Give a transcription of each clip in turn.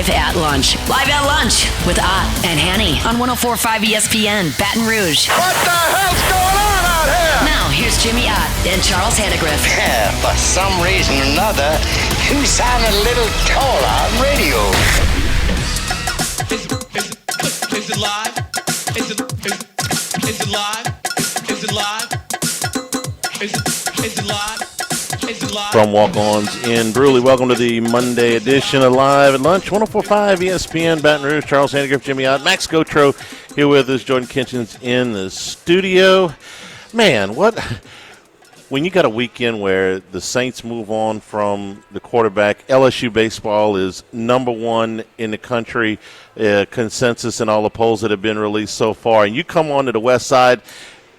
Live at Lunch. Live at Lunch with Ott and Hanny on 104.5 ESPN, Baton Rouge. What the hell's going on out here? Now, here's Jimmy Ott and Charles Hannegriff. Yeah, for some reason or another, you sound a little taller on radio. Is it live? Is it live? Is it live? Is it live? From Walk-Ons in Bruley, welcome to the Monday edition of Live at Lunch, 104.5 ESPN, Baton Rouge. Charles Hannegriff, Jimmy Ott, Max Gotro here with us. Jordan Kitchens in the studio. Man, when you got a weekend where the Saints move on from the quarterback, LSU baseball is number one in the country, consensus in all the polls that have been released so far, and you come on to the west side,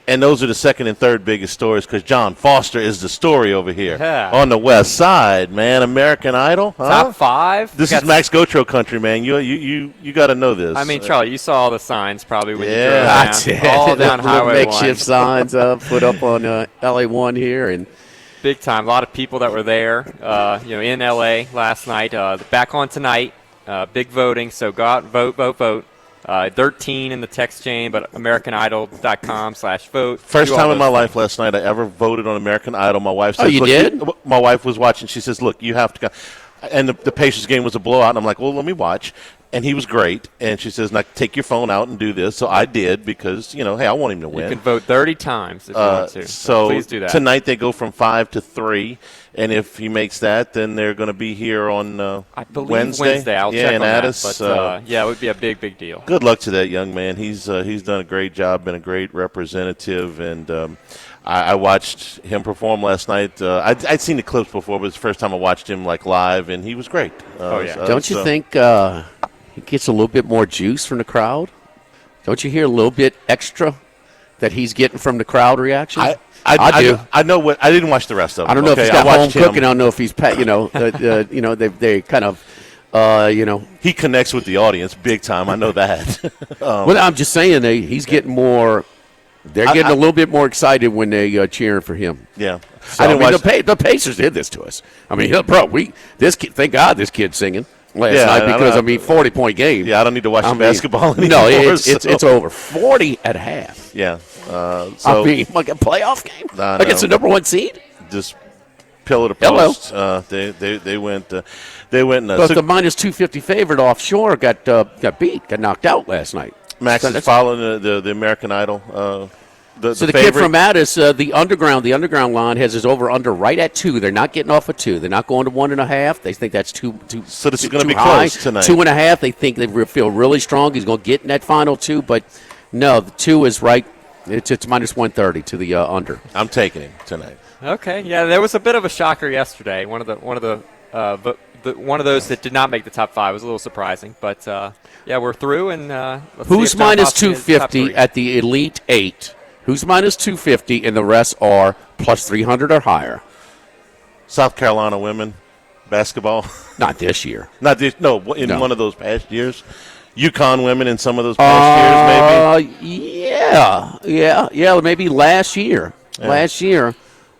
and those are the second and third biggest stories because John Foster is the story over here on the west side, man. American Idol, huh? Top five. This is Max Gotro country, man. You got to know this. I mean, Charlie, you saw all the signs probably when you drove I did. all down Highway 1. Makeshift signs put up on LA1 here, and big time. A lot of people that were there, in LA last night. Back on tonight. Big voting. So go out and vote. 13 in the text chain, but AmericanIdol.com/vote. First time in my life last night I ever voted on American Idol. My wife said, "Oh, you did?" My wife was watching. She says, "Look, you have to go." And the Pacers game was a blowout, and I'm like, "Well, let me watch." And he was great. And she says, "Now take your phone out and do this." So I did because hey, I want him to win. You can vote 30 times if you want to. So please do that. Tonight they go from 5 to 3. And if he makes that, then they're going to be here on I believe Wednesday. I'll check on Addis. that. But, it would be a big deal. Good luck to that young man. He's done a great job, been a great representative, and I watched him perform last night. I'd seen the clips before, but it was the first time I watched him live, and he was great. Don't you think he gets a little bit more juice from the crowd? Don't you hear a little bit extra that he's getting from the crowd reaction? I do. I know what. I didn't watch the rest of it. I don't know if he's got home cooking. I don't know if he's they kind of, He connects with the audience big time. I know that. Well, I'm just saying he's getting more. They're getting a little bit more excited when they cheering for him. Yeah. So, the Pacers did this to us. I mean, thank God this kid's singing last night because 40-point game. Yeah, I don't need to watch basketball anymore. No, it's over. 40 at half. Yeah. Like a playoff game against the number one seed. Just pillar to post. They went. They went. But the minus 250 favorite offshore got knocked out last night. Max is following the American Idol. The kid from Addis, the underground line has his over/under right at 2. They're not getting off of 2. They're not going to 1.5. They think that's too. So this is going to be high. close tonight. 2.5. They think they feel really strong. He's going to get in that final 2, but no, the 2 is right. It's minus 130 to the under. I'm taking him tonight. Okay, yeah, there was a bit of a shocker yesterday. One of those that did not make the top 5 was a little surprising, but we're through and who's minus 250 at the Elite 8? Who's minus 250 and the rest are plus 300 or higher? South Carolina women basketball. Not this year. One of those past years. UConn women in some of those past years, maybe. Yeah, maybe last year. Yeah. Last year,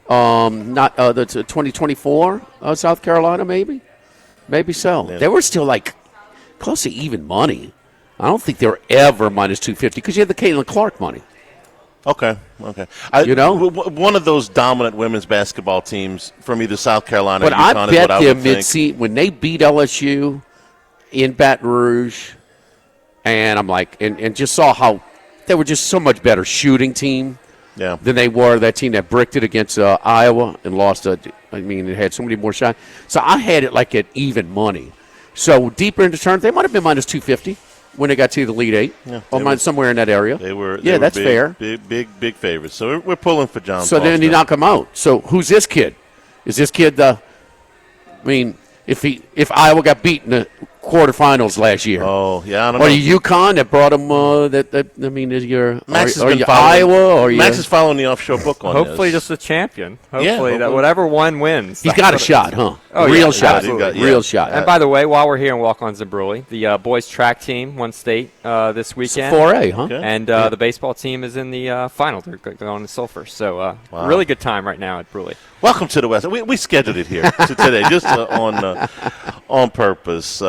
not the 2024 South Carolina, maybe so. Yeah. They were still close to even money. I don't think they were ever minus 250 because you had the Caitlin Clark money. Okay. One of those dominant women's basketball teams from either South Carolina or UConn I is what I would think. But when they beat LSU in Baton Rouge, and I'm and just saw how they were just so much better shooting team than they were that team that bricked it against Iowa and lost. It had so many more shots. So I had it at even money. So deeper into turn, they might have been minus 250 when they got to the Elite 8, somewhere in that area. They were that's fair. Big favorites. So we're pulling for John. So then you knock him out. So who's this kid? Is this kid if Iowa got beaten in the quarterfinals last year? Oh, yeah, I don't know. Or UConn that brought him is your Max are you Iowa or Max is following the offshore book on hopefully this. just the champion. Hopefully that whatever one wins. He's got a shot, huh? Oh, real shot. Real shot. And by the way, while we're here in Walk-Ons in Bruley, the boys track team won state this weekend. It's 4A, huh? Okay. And the baseball team is in the final. They're going to Sulphur. So really good time right now at Bruley. Welcome to the West. We scheduled it here today just on purpose.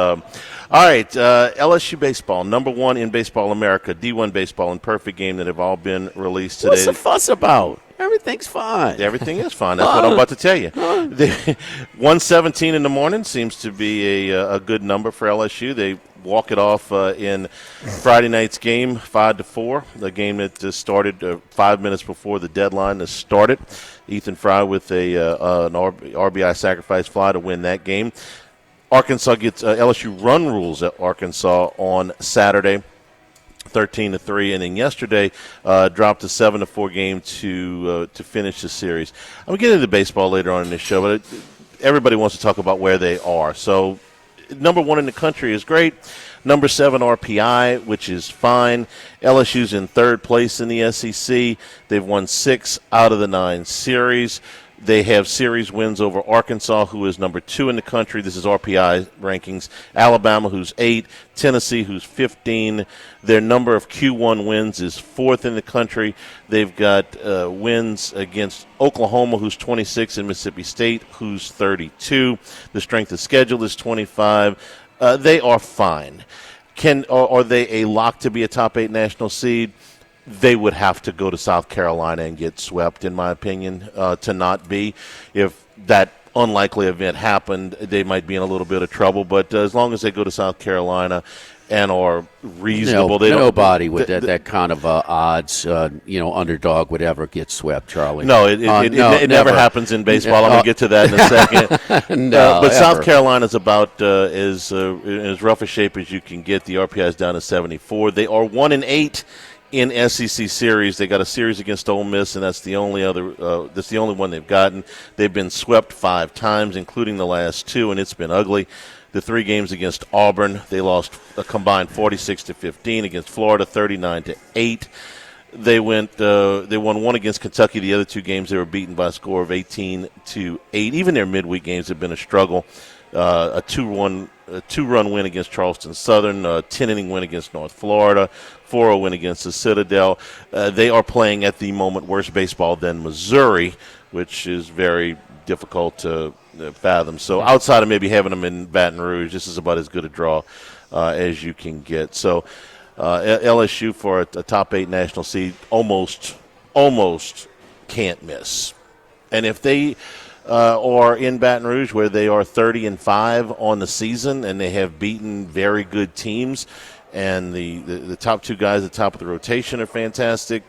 All right, LSU baseball, number one in Baseball America, D1 baseball in perfect game that have all been released today. What's the fuss about? Everything's fine. Everything is fine. That's what I'm about to tell you. 1:17 in the morning seems to be a good number for LSU. They walk it off in Friday night's game, 5-4, the game that started 5 minutes before the deadline has started. Ethan Fry with an RBI sacrifice fly to win that game. Arkansas gets LSU run rules at Arkansas on Saturday, 13-3, and then yesterday dropped a 7-4 game to finish the series. I'm going to get into baseball later on in this show, but everybody wants to talk about where they are. So number one in the country is great. Number 7 RPI, which is fine. LSU's in third place in the SEC. They've won 6 out of the 9 series. They have series wins over Arkansas, who is number 2 in the country. This is RPI rankings. Alabama, who's 8. Tennessee, who's 15. Their number of Q1 wins is 4th in the country. They've got wins against Oklahoma, who's 26, and Mississippi State, who's 32. The strength of schedule is 25. They are fine. Are they a lock to be a top 8 national seed? They would have to go to South Carolina and get swept, in my opinion, to not be. If that unlikely event happened, they might be in a little bit of trouble. But as long as they go to South Carolina and are reasonable, nobody with that kind of odds, underdog would ever get swept, Charlie. No, it never happens in baseball. I'm going to get to that in a second. But South Carolina's about as rough a shape as you can get. The RPI is down to 74. They are 1-8. In SEC series. They got a series against Ole Miss, and that's the only one they've gotten. They've been swept 5 times, including the last 2, and it's been ugly. The 3 games against Auburn, they lost a combined 46-15. Against Florida, 39-8. They won 1 against Kentucky. The other 2 games they were beaten by a score of 18-8. Even their midweek games have been a struggle. A 2-run win against Charleston Southern, a 10-inning win against North Florida, 4-0 win against the Citadel. They are playing at the moment worse baseball than Missouri, which is very difficult to fathom. So outside of maybe having them in Baton Rouge, this is about as good a draw as you can get. So LSU for a top 8 national seed almost can't miss. And if they or in Baton Rouge, where they are 30-5 on the season, and they have beaten very good teams, and the top 2 guys at the top of the rotation are fantastic.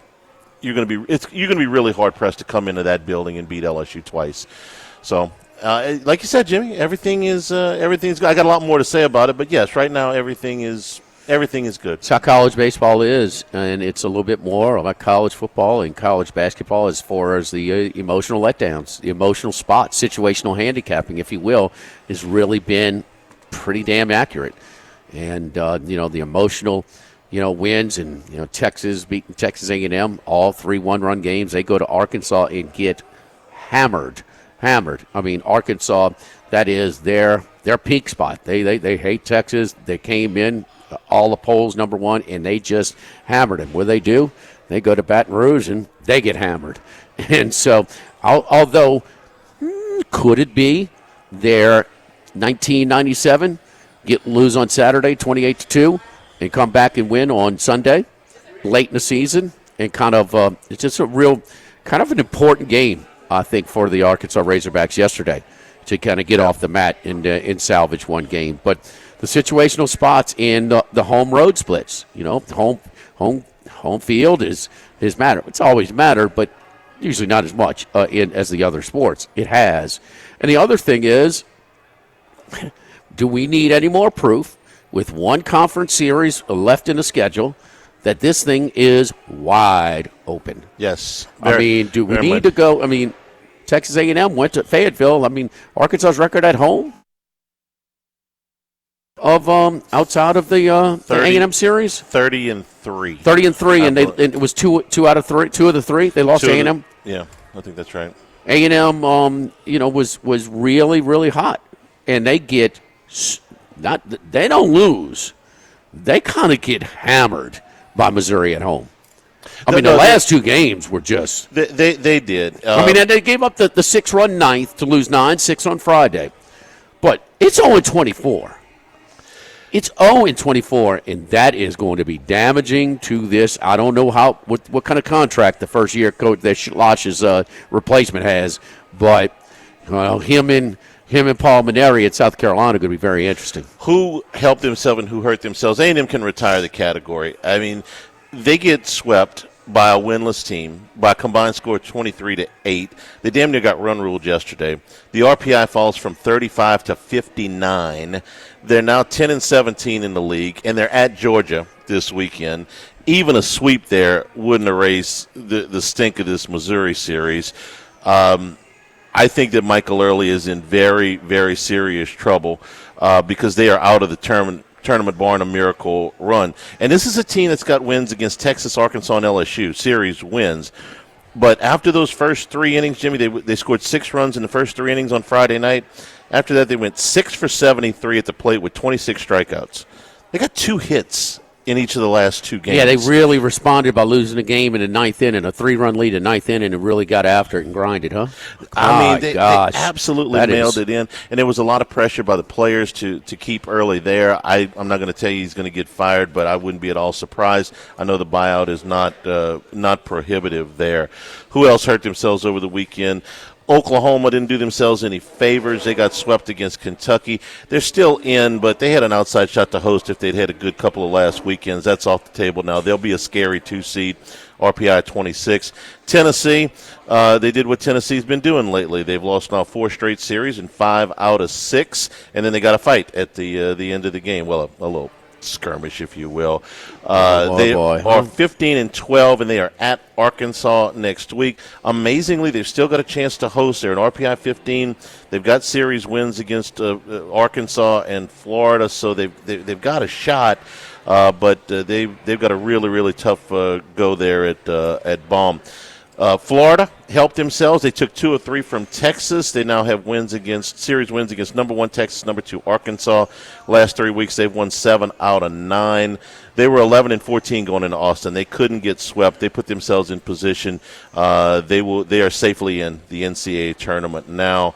You're going to be really hard pressed to come into that building and beat LSU twice. So, like you said, Jimmy, everything's good. I got a lot more to say about it, but yes, right now everything is good. It's how college baseball is, and it's a little bit more like college football and college basketball as far as the emotional letdowns, the emotional spots, situational handicapping, if you will, has really been pretty damn accurate. And, the emotional, wins, and, Texas beating Texas A&M, all 3 one-run games. They go to Arkansas and get hammered. I mean, Arkansas, that is their peak spot. They hate Texas. They came in all the polls number 1, and they just hammered them. What do? They go to Baton Rouge, and they get hammered. And so, although, could it be their 1997 lose on Saturday 28-2 and come back and win on Sunday late in the season, and kind of it's just a real kind of an important game, I think, for the Arkansas Razorbacks yesterday to kind of get off the mat and salvage one game. But the situational spots and the home road splits, home field is matter. It's always mattered, but usually not as much as the other sports. It has. And the other thing is, do we need any more proof with one conference series left in the schedule that this thing is wide open? Yes. Do we need to go? Texas A&M went to Fayetteville. Arkansas's record at home of outside of the A&M series, 30-3. 30-3, and it was two out of 3. 2 of the 3 they lost to A&M. Yeah, I think that's right. A&M, was really, really hot, and they get they don't lose. They kind of get hammered by Missouri at home. The last 2 games were just they did. They gave up the 6-run ninth to lose 9-6 on Friday, but it's only 24. It's 0-24, and that is going to be damaging to this. I don't know what kind of contract the first-year coach that Schloss's replacement has, but him and Paul Maneri at South Carolina are going to be very interesting. Who helped themselves and who hurt themselves? A&M can retire the category. I mean, they get swept by a winless team by a combined score of 23-8. They damn near got run ruled yesterday. The RPI falls from 35 to 59. They're now 10-17 in the league, and they're at Georgia this weekend. Even a sweep there wouldn't erase the stink of this Missouri series. I think that Michael Early is in very, very serious trouble because they are out of the tournament barring a miracle run. And this is a team that's got wins against Texas, Arkansas, and LSU, series wins. But after those first 3 innings, Jimmy, they scored 6 runs in the first 3 innings on Friday night. After that, they went 6 for 73 at the plate with 26 strikeouts. They got 2 hits in each of the last 2 games. Yeah, they really responded by losing a game in the 9th inning, a 3-run lead in the 9th inning, and really got after it and grinded, huh? I mean, they absolutely mailed it in, and there was a lot of pressure by the players to keep Early there. I'm not going to tell you he's going to get fired, but I wouldn't be at all surprised. I know the buyout is not prohibitive there. Who else hurt themselves over the weekend? Oklahoma didn't do themselves any favors. They got swept against Kentucky. They're still in, but they had an outside shot to host if they'd had a good couple of last weekends. That's off the table now. They'll be a scary 2-seed, RPI 26. Tennessee, they did what Tennessee's been doing lately. They've lost now 4 straight series and 5 out of 6, and then they got a fight at the end of the game. Well, a little skirmish, if you will. They are 15-12, and they are at Arkansas next week. Amazingly, they've still got a chance to host. They're an RPI 15. They've got series wins against Arkansas and Florida, so they've got a shot. But they've got a really, really tough go there at Baum. Florida helped themselves. They took 2 of 3 from Texas. They now have series wins against number 1 Texas, number 2 Arkansas. Last 3 weeks, they've won 7 out of 9. They were 11-14 going into Austin. They couldn't get swept. They put themselves in position. They are safely in the NCAA tournament now.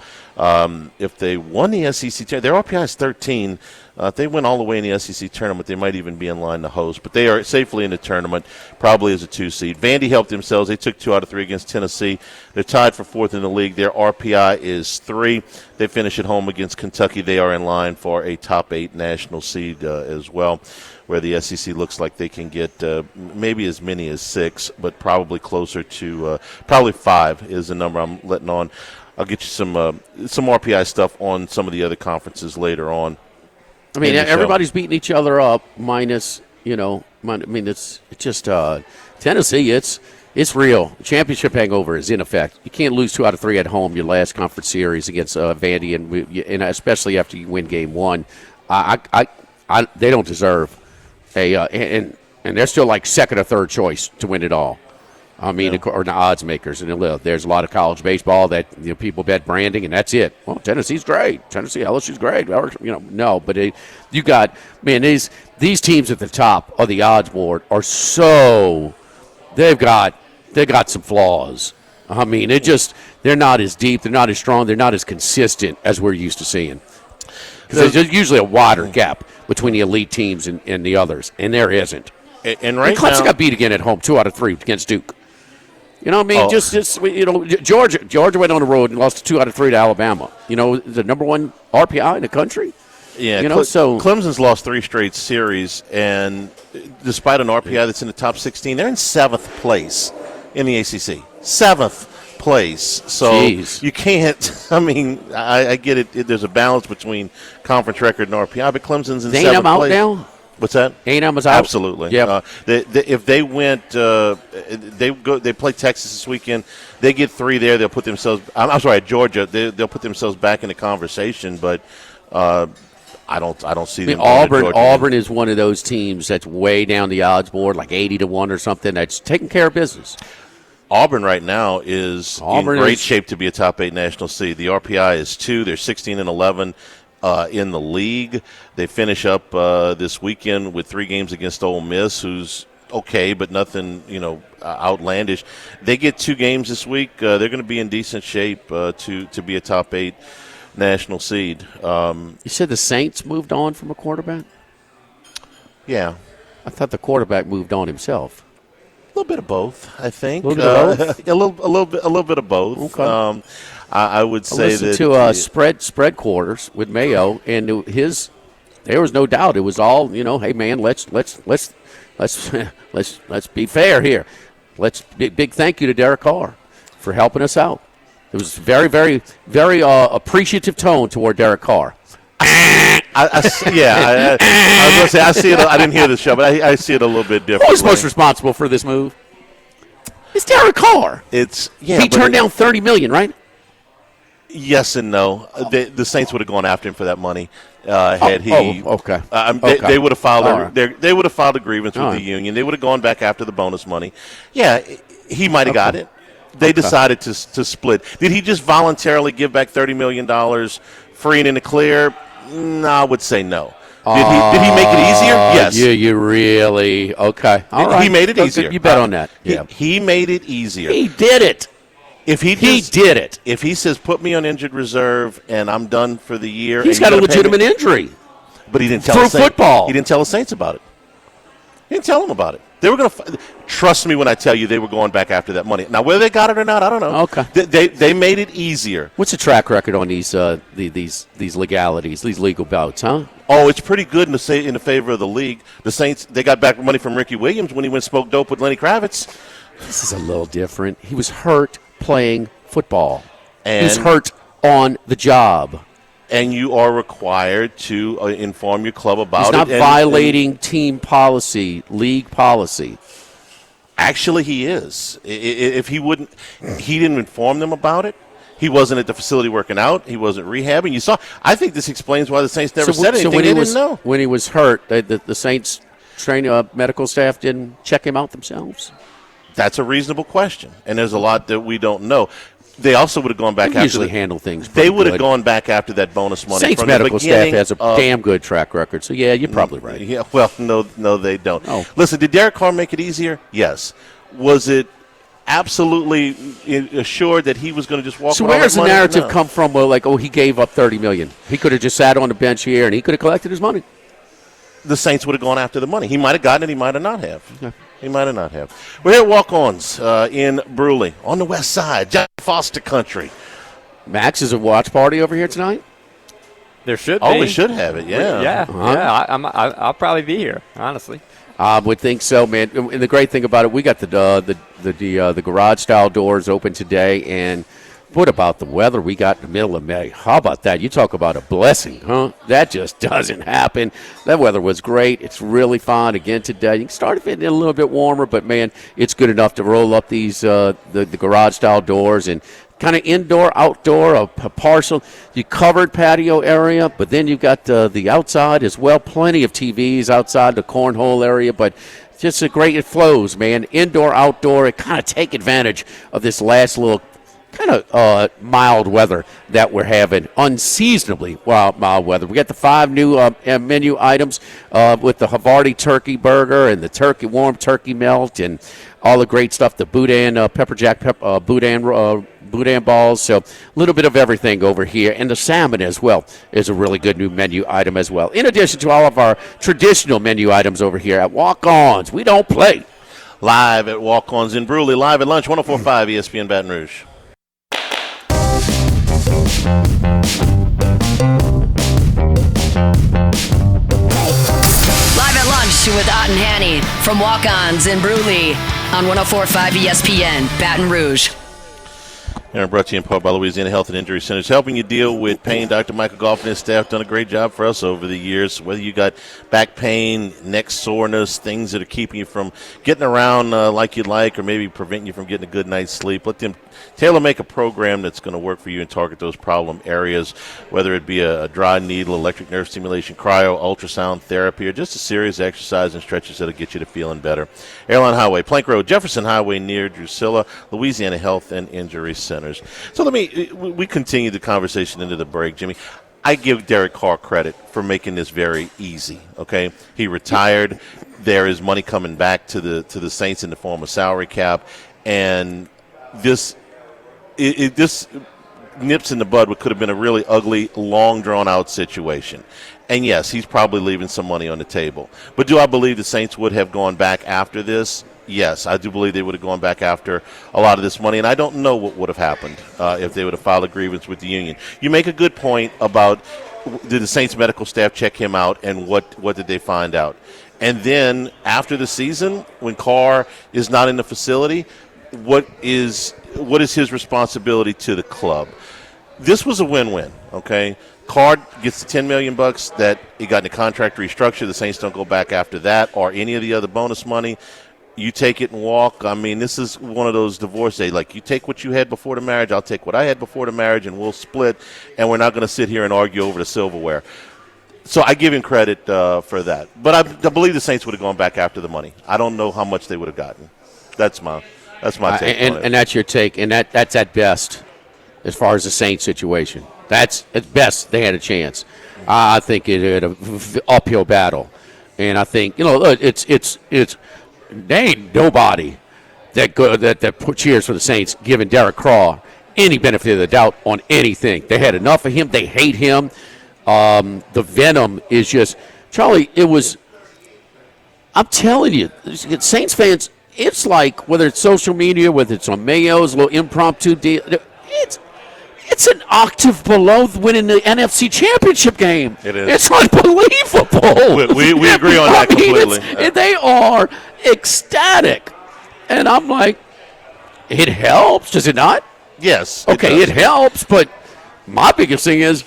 If they won the SEC tournament, their RPI is 13. If they went all the way in the SEC tournament, they might even be in line to host. But they are safely in the tournament, probably as a 2-seed. Vandy helped themselves. They took 2 out of 3 against Tennessee. They're tied for 4th in the league. Their RPI is 3. They finish at home against Kentucky. They are in line for a top 8 national seed as well, where the SEC looks like they can get maybe as many as 6, but probably closer to probably 5 is the number I'm letting on. I'll get you some RPI stuff on some of the other conferences later on. I mean, everybody's beating each other up, minus, it's just Tennessee, it's real. Championship hangover is in effect. You can't lose 2 out of 3 at home your last conference series against Vandy, and especially after you win game 1. They don't deserve and they're still like second or third choice to win it all. I mean, or the odds makers. And there's a lot of college baseball that people bet branding, and that's it. Well, Tennessee's great. LSU's great. No, but you got, man, these teams at the top of the odds board are so, they've got some flaws. I mean, they're not as deep, they're not as strong, they're not as consistent as we're used to seeing. Because there's usually a wider gap between the elite teams and the others, and there isn't. And right Clemson now, got beat again at home, 2 out of 3 against Duke. You know what I mean? Georgia went on the road and lost 2 out of 3 to Alabama. The number 1 RPI in the country. Yeah, so Clemson's lost 3 straight series, and despite an RPI that's in the top 16, they're in 7th place in the ACC. 7th place. So Jeez. You can't. I mean, I get it. There's a balance between conference record and RPI, but Clemson's in 7th place. A&M out now? What's that? A&M is out. Absolutely. Yeah. If they went, they play Texas this weekend. They get 3 there. They'll put themselves. I'm sorry, Georgia. They'll put themselves back in the conversation. But I don't see them. Auburn is one of those teams that's way down the odds board, like 80-1 or something. That's taking care of business. Auburn right now is in great shape to be a top 8 national seed. The RPI is 2. They're 16-11. In the league. They finish up this weekend with 3 games against Ole Miss, who's okay, but nothing, outlandish. They get 2 games this week. They're going to be in decent shape to be a top 8 national seed. You said the Saints moved on from a quarterback? Yeah. I thought the quarterback moved on himself. A little bit of both, I think. A little bit of both? a little bit of both. Okay. I would say listened to spread quarters with Mayo, and there was no doubt. It was all, hey man, let's be fair here. Big thank you to Derek Carr for helping us out. It was very, very, very appreciative tone toward Derek Carr. I was going to say, I see it. I didn't hear the show, but I see it a little bit different. Who's most responsible for this move? It's Derek Carr. He turned down $30 million, right? Yes and no. The Saints would have gone after him for that money had he. Okay. They would have filed. Right. They would have filed a grievance with the union. They would have gone back after the bonus money. Yeah, he might have got it. They decided to split. Did he just voluntarily give back $30 million free and in the clear? No, I would say no. Did he make it easier? Yes. You really okay? All right. He made it easier. You bet on that. Yeah. He made it easier. He did it. If he did it. If he says, put me on injured reserve and I'm done for the year. He's got a legitimate injury. But he didn't tell football. He didn't tell the Saints about it. He didn't tell them about it. They were going to trust me when I tell you they were going back after that money. Now, whether they got it or not, I don't know. Okay. They made it easier. What's the track record on these legalities, these legal bouts, huh? Oh, it's pretty good in the favor of the league. The Saints, they got back money from Ricky Williams when he went spoke dope with Lenny Kravitz. This is a little different. He was hurt playing football. And he's hurt on the job. And you are required to inform your club about it. He's not violating team policy, league policy. Actually, he is. If he didn't inform them about it. He wasn't at the facility working out. He wasn't rehabbing. You saw. I think this explains why the Saints never said anything. They didn't know. When he was hurt, the Saints medical staff didn't check him out themselves. That's a reasonable question, and there's a lot that we don't know. They also would have gone back after usually handle things. They would have gone back after that bonus money. Saints medical staff has a damn good track record. So yeah, you're probably right. Yeah, well, no, they don't. Oh. Listen, did Derek Carr make it easier? Yes. Was it absolutely assured that he was going to just walk? So where does the narrative come from? Well, like, he gave up $30 million. He could have just sat on the bench here and he could have collected his money. The Saints would have gone after the money. He might have gotten it. He might have not have. Yeah. He might have not have. We're here at Walk-Ons in Bruley on the west side, John Foster country. Max, is a watch party over here tonight? There should be. Oh, we should have it, yeah. Yeah. I'll probably be here, honestly. I would think so, man. And the great thing about it, we got the garage-style doors open today, and what about the weather we got in the middle of May? How about that? You talk about a blessing, huh? That just doesn't happen. That weather was great. It's really fine again today. You can start it getting a little bit warmer, but, man, it's good enough to roll up these the garage-style doors and kind of indoor, outdoor, a partial. You covered patio area, but then you've got the outside as well. Plenty of TVs outside the cornhole area, but just it flows, man. Indoor, outdoor, it kind of take advantage of this last little kind of mild weather that we're having, unseasonably mild weather. We got the 5 new menu items with the Havarti turkey burger and the warm turkey melt and all the great stuff, the boudin, pepper jack, boudin balls. So a little bit of everything over here. And the salmon as well is a really good new menu item as well. In addition to all of our traditional menu items over here at Walk-Ons. We don't play. Live at Walk-Ons in Bruley, live at lunch, 104.5 ESPN Baton Rouge. Live at lunch with Ott and Hanny from Walk-Ons in Bruley on 104.5 ESPN Baton Rouge. And brought to you in part by Louisiana Health and Injury Centers, helping you deal with pain. Dr. Michael Goff and his staff done a great job for us over the years. Whether you got back pain, neck soreness, things that are keeping you from getting around like you'd like, or maybe preventing you from getting a good night's sleep, let them tailor-make a program that's going to work for you and target those problem areas, whether it be a dry needle, electric nerve stimulation, cryo, ultrasound therapy, or just a serious exercise and stretches that'll get you to feeling better. Airline Highway, Plank Road, Jefferson Highway near Drusilla, Louisiana Health and Injury Centers. So we continue the conversation into the break, Jimmy. I give Derek Carr credit for making this very easy, okay? He retired. There is money coming back to the Saints in the form of salary cap, and this nips in the bud what could have been a really ugly, long, drawn-out situation. And, yes, he's probably leaving some money on the table. But do I believe the Saints would have gone back after this? Yes, I do believe they would have gone back after a lot of this money. And I don't know what would have happened if they would have filed a grievance with the union. You make a good point about did the Saints medical staff check him out and what did they find out? And then after the season, when Carr is not in the facility, what is his responsibility to the club? This was a win-win, okay? Carr gets the $10 million that he got in the contract restructure. The Saints don't go back after that or any of the other bonus money. You take it and walk. I mean, this is one of those divorce days. Like, you take what you had before the marriage, I'll take what I had before the marriage, and we'll split, and we're not going to sit here and argue over the silverware. So I give him credit for that. But I believe the Saints would have gone back after the money. I don't know how much they would have gotten. That's my take on it. And that's your take, and that's at best as far as the Saints situation. That's at best they had a chance. I think it had an uphill battle, and I think it's they ain't nobody that cheers for the Saints giving Derek Carr any benefit of the doubt on anything. They had enough of him. They hate him. The venom is just Charlie. I'm telling you, Saints fans. It's like whether it's social media, whether it's on Mayo's little impromptu deal. It's an octave below winning the NFC Championship game. It is. It's unbelievable. We agree on that completely. They are ecstatic. And I'm like, it helps, does it not? Yes. Okay, it helps, but my biggest thing is,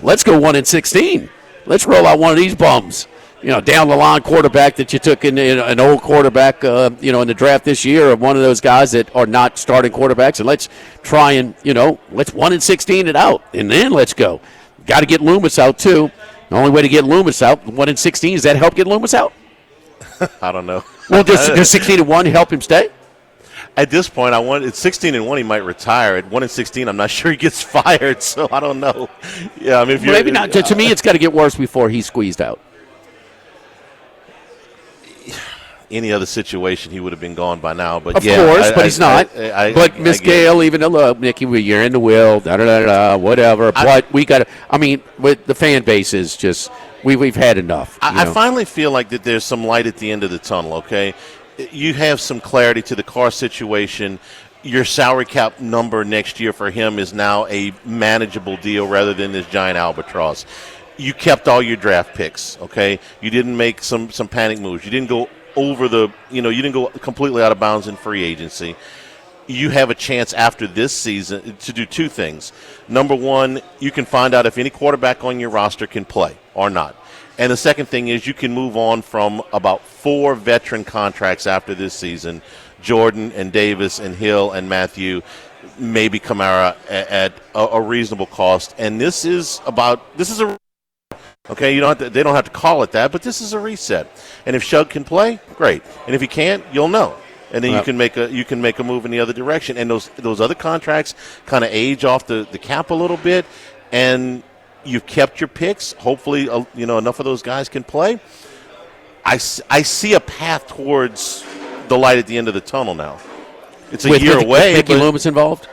let's go 1-16. Let's roll out one of these bums. Down the line quarterback that you took in an old quarterback, in the draft this year, or one of those guys that are not starting quarterbacks, and let's try and, let's 1-16 it out, and then let's go. Got to get Loomis out too. The only way to get Loomis out, 1-16, does that help get Loomis out? I don't know. Well, does 16-1 help him stay? At this point, it's 16-1. He might retire. At 1-16, I'm not sure he gets fired. So I don't know. Yeah, I mean, maybe not. To me, it's got to get worse before he's squeezed out. Any other situation, he would have been gone by now. But of course, but he's not. But Miss Gale, even though Nicky, you're in the will, whatever. But we got to. I mean, with the fan base is just we've had enough. I finally feel like that there's some light at the end of the tunnel. Okay, you have some clarity to the Carr situation. Your salary cap number next year for him is now a manageable deal rather than this giant albatross. You kept all your draft picks. Okay, you didn't make some panic moves. You didn't go over you didn't go completely out of bounds in free agency. You have a chance after this season to do two things. Number one, you can find out if any quarterback on your roster can play or not. And the second thing is you can move on from about 4 veteran contracts after this season, Jordan and Davis and Hill and Matthew, maybe Kamara at a reasonable cost. And this is a okay, they don't have to call it that, but this is a reset. And if Shug can play, great. And if he can't, you'll know. And then you can make a move in the other direction. And those other contracts kind of age off the cap a little bit, and you've kept your picks. Hopefully, enough of those guys can play. I see a path towards the light at the end of the tunnel now. It's a year away. With Mickey Loomis involved?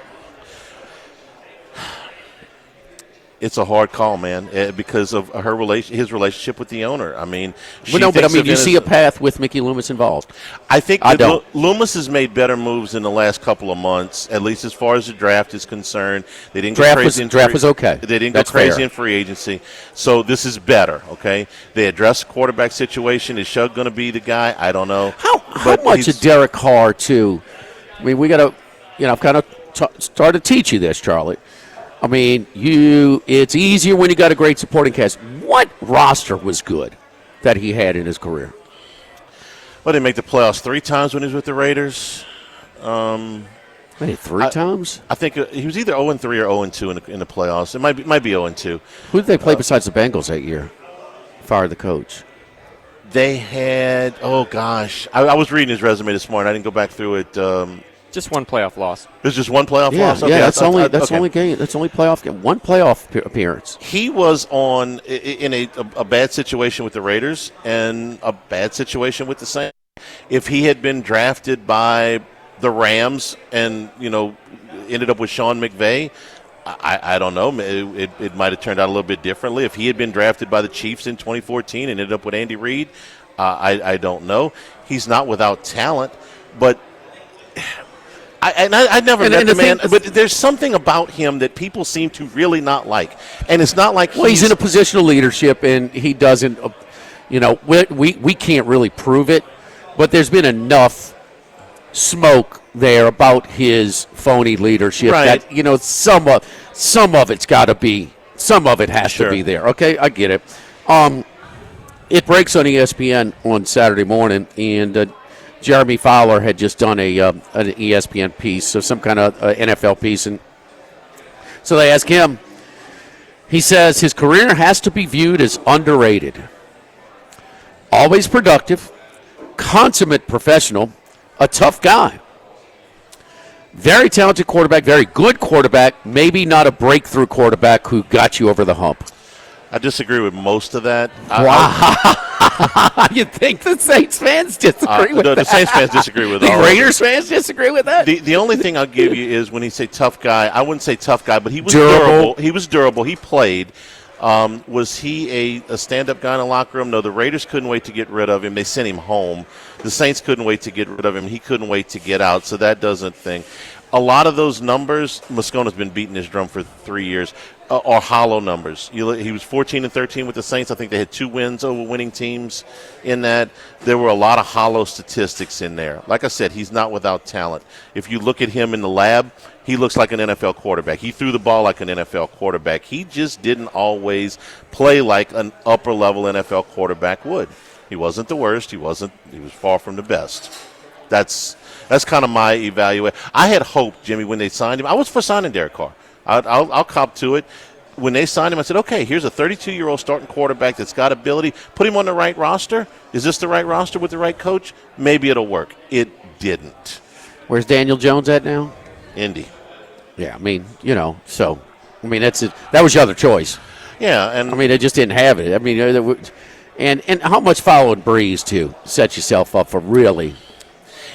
It's a hard call, man, because of his relationship with the owner. I mean, you see a path with Mickey Loomis involved. I think Loomis has made better moves in the last couple of months, at least as far as the draft is concerned. They didn't go crazy. Draft was okay. They didn't go crazy in free agency, so this is better. Okay, they addressed the quarterback situation. Is Shug going to be the guy? I don't know. How much of Derek Carr too? I mean, we got to, I've kind of started to teach you this, Charlie. I mean, it's easier when you got a great supporting cast. What roster was good that he had in his career? Well, they make the playoffs 3 times when he was with the Raiders. Maybe 3 times? I think he was either 0-3 or 0-2 in the playoffs. It might be 0-2. Who did they play besides the Bengals that year? Fired the coach. They had, I was reading his resume this morning. I didn't go back through it. Just one playoff loss. There's just one playoff loss? Okay, that's only game. That's only playoff game. One playoff appearance. He was in a bad situation with the Raiders and a bad situation with the Saints. If he had been drafted by the Rams and, ended up with Sean McVay, I don't know. It might have turned out a little bit differently. If he had been drafted by the Chiefs in 2014 and ended up with Andy Reid, I don't know. He's not without talent, but I never met the man. But there's something about him that people seem to really not like, and it's not like he's in a position of leadership, and he doesn't. We can't really prove it, but there's been enough smoke there about his phony leadership that some of it's got to be, some of it has to be there. Okay, I get it. It breaks on ESPN on Saturday morning, and Jeremy Fowler had just done an ESPN piece, so some kind of NFL piece, and so they ask him. He says his career has to be viewed as underrated. Always productive, consummate professional, a tough guy. Very talented quarterback, very good quarterback, maybe not a breakthrough quarterback who got you over the hump. I disagree with most of that. Wow. You think the Saints fans disagree with that? The Saints fans disagree with the all Raiders fans disagree with that? The only thing I'll give you is when he say tough guy, I wouldn't say tough guy, but he was durable. He was durable. He played. Was he a stand-up guy in the locker room? No, the Raiders couldn't wait to get rid of him. They sent him home. The Saints couldn't wait to get rid of him. He couldn't wait to get out, so that doesn't think. A lot of those numbers, Moscona's been beating his drum for 3 years, are hollow numbers. He was 14-13 with the Saints. I think they had 2 wins over winning teams in that. There were a lot of hollow statistics in there. Like I said, he's not without talent. If you look at him in the lab, he looks like an NFL quarterback. He threw the ball like an NFL quarterback. He just didn't always play like an upper-level NFL quarterback would. He wasn't the worst. He was far from the best. That's kind of my evaluation. I had hoped, Jimmy, when they signed him. I was for signing Derek Carr. I'll cop to it. When they signed him, I said, okay, here's a 32-year-old starting quarterback that's got ability. Put him on the right roster. Is this the right roster with the right coach? Maybe it'll work. It didn't. Where's Daniel Jones at now? Indy. Yeah, that's it. That was your other choice. Yeah, and they just didn't have it. And how much followed Breeze to set yourself up for really?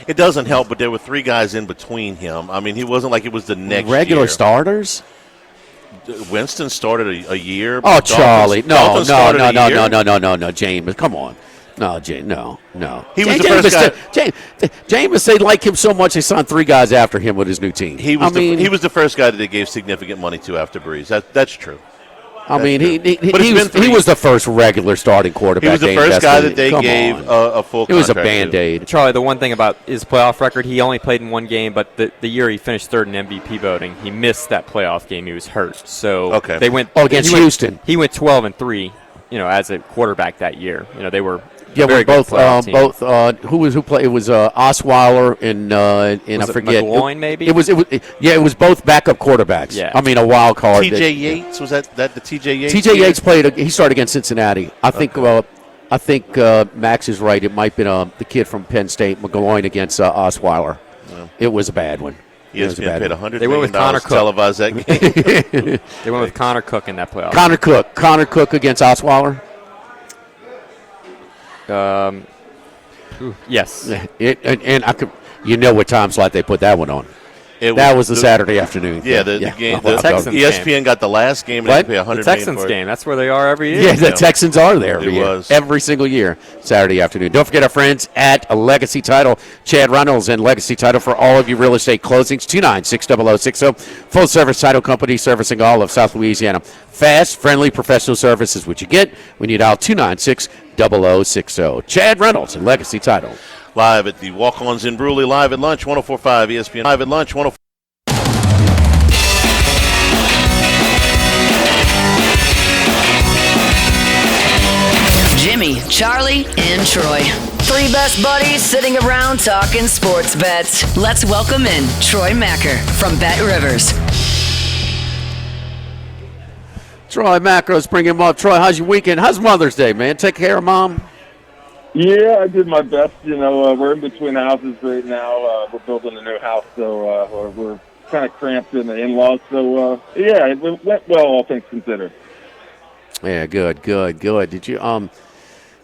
It doesn't help, but there were 3 guys in between him. He wasn't like it was the next regular year. Starters. Winston started a year. Oh, Charlie! No, no, James, come on. No, James, no. He was the first guy. James, they like him so much they signed 3 guys after him with his new team. He was the first guy that they gave significant money to after Breeze. That's true. He was the first regular starting quarterback. He was the first guy that they gave a full contract. It was a Band-Aid. Charlie, the one thing about his playoff record, he only played in 1 game, but the year he finished 3rd in MVP voting, he missed that playoff game. He was hurt. So they went against Houston. He went 12-3, as a quarterback that year. They were both who played? It was Osweiler and I forget. McGloin, maybe. It was both backup quarterbacks. Yeah. A wild card. T.J. Yates, was that the T.J. Yates? T.J. Yates played. He started against Cincinnati. I think Max is right. It might have been the kid from Penn State, McGloin, against Osweiler. Yeah. It was a bad one. ESPN paid $100 million to televise that game. They went with Connor Cook in that playoff. Connor Cook against Osweiler. Yes. And I could, what time slot they put that one on. That was the Saturday afternoon. Yeah, the game. The Texans ESPN game. Got the last game and they pay $100 million Texans game. That's where they are every year. Yeah, the Texans are there every single year, Saturday afternoon. Don't forget our friends at Legacy Title, Chad Reynolds and Legacy Title for all of your real estate closings, 296-0060. Full-service title company servicing all of South Louisiana. Fast, friendly, professional service is what you get when you dial 296-0060. Chad Reynolds and Legacy Title. Live at the Walk-Ons in Bruley, live at lunch, 104.5 ESPN. Live at lunch, 104.5. Jimmy, Charlie, and Troy. 3 best buddies sitting around talking sports bets. Let's welcome in Troy Macker from Bet Rivers. Troy Macro's bringing him up. Troy, how's your weekend? How's Mother's Day, man? Take care of Mom? Yeah, I did my best. We're in between houses right now. We're building a new house, so we're kind of cramped in the in-laws. So, it went well, all things considered. Yeah, good. Did you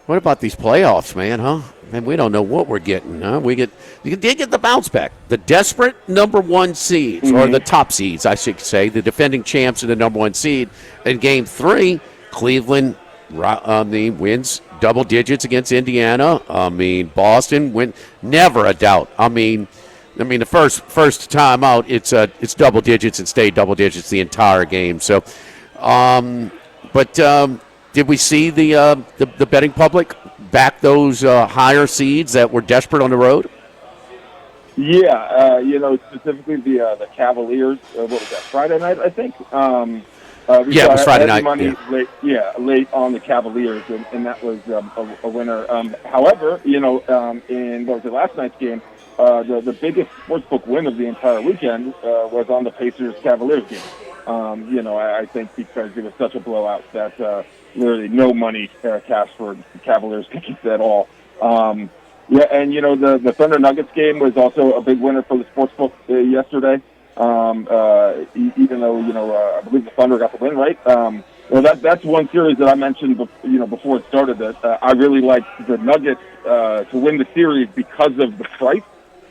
What about these playoffs, man, huh? Man, we don't know what we're getting, huh? You get the bounce back. The desperate number one seeds, or the top seeds, I should say, the defending champs and the number one seed. In Game 3, Cleveland wins double digits against Indiana. Boston never a doubt. The first time out, it's double digits and stayed double digits the entire game. So, did we see the betting public back those higher seeds that were desperate on the road? Yeah, specifically the Cavaliers. What was that, Friday night, I think? It was Friday night. Money late on the Cavaliers, and that was a winner. However, in what was it, last night's game, the biggest sportsbook win of the entire weekend was on the Pacers-Cavaliers game. I think because it was such a blowout that literally no money cash for the Cavaliers tickets at all. And the Thunder Nuggets game was also a big winner for the sportsbook yesterday. Even though I believe the Thunder got the win, right? That's one series that I mentioned before it started. That I really liked the Nuggets to win the series because of the price.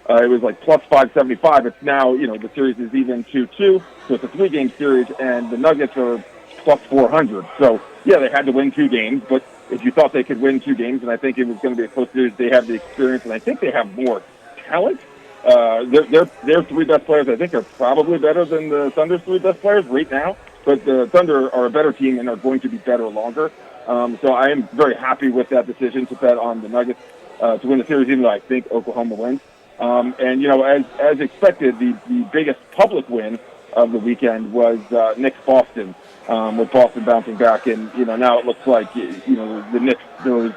It was like plus 575. It's now the series is even 2-2, so it's a 3-game series, and the Nuggets are plus 400. So yeah, they had to win 2 games, but if you thought they could win 2 games, and I think it was going to be a close series, they have the experience, and I think they have more talent. Their 3 best players, I think, are probably better than the Thunder's 3 best players right now, but the Thunder are a better team and are going to be better longer. So I am very happy with that decision to bet on the Nuggets to win the series, even though I think Oklahoma wins. As expected, the biggest public win of the weekend was Knicks Boston, with Boston bouncing back, and now it looks like the Knicks, those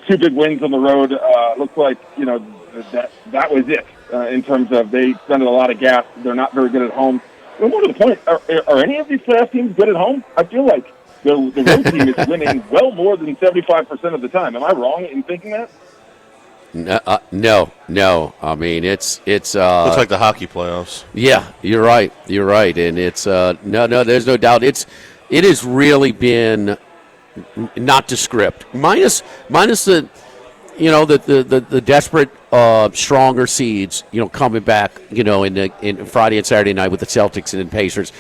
2 big wins on the road, looks like that was it in terms of they spent a lot of gas. They're not very good at home. And more to the point, are any of these playoff teams good at home? I feel like the road team is winning well more than 75% of the time. Am I wrong in thinking that? No. It's looks like the hockey playoffs. Yeah, you're right, and it's no. There's no doubt. It has really been not to script. Minus the the desperate stronger seeds. Coming back. In Friday and Saturday night with the Celtics and Pacers.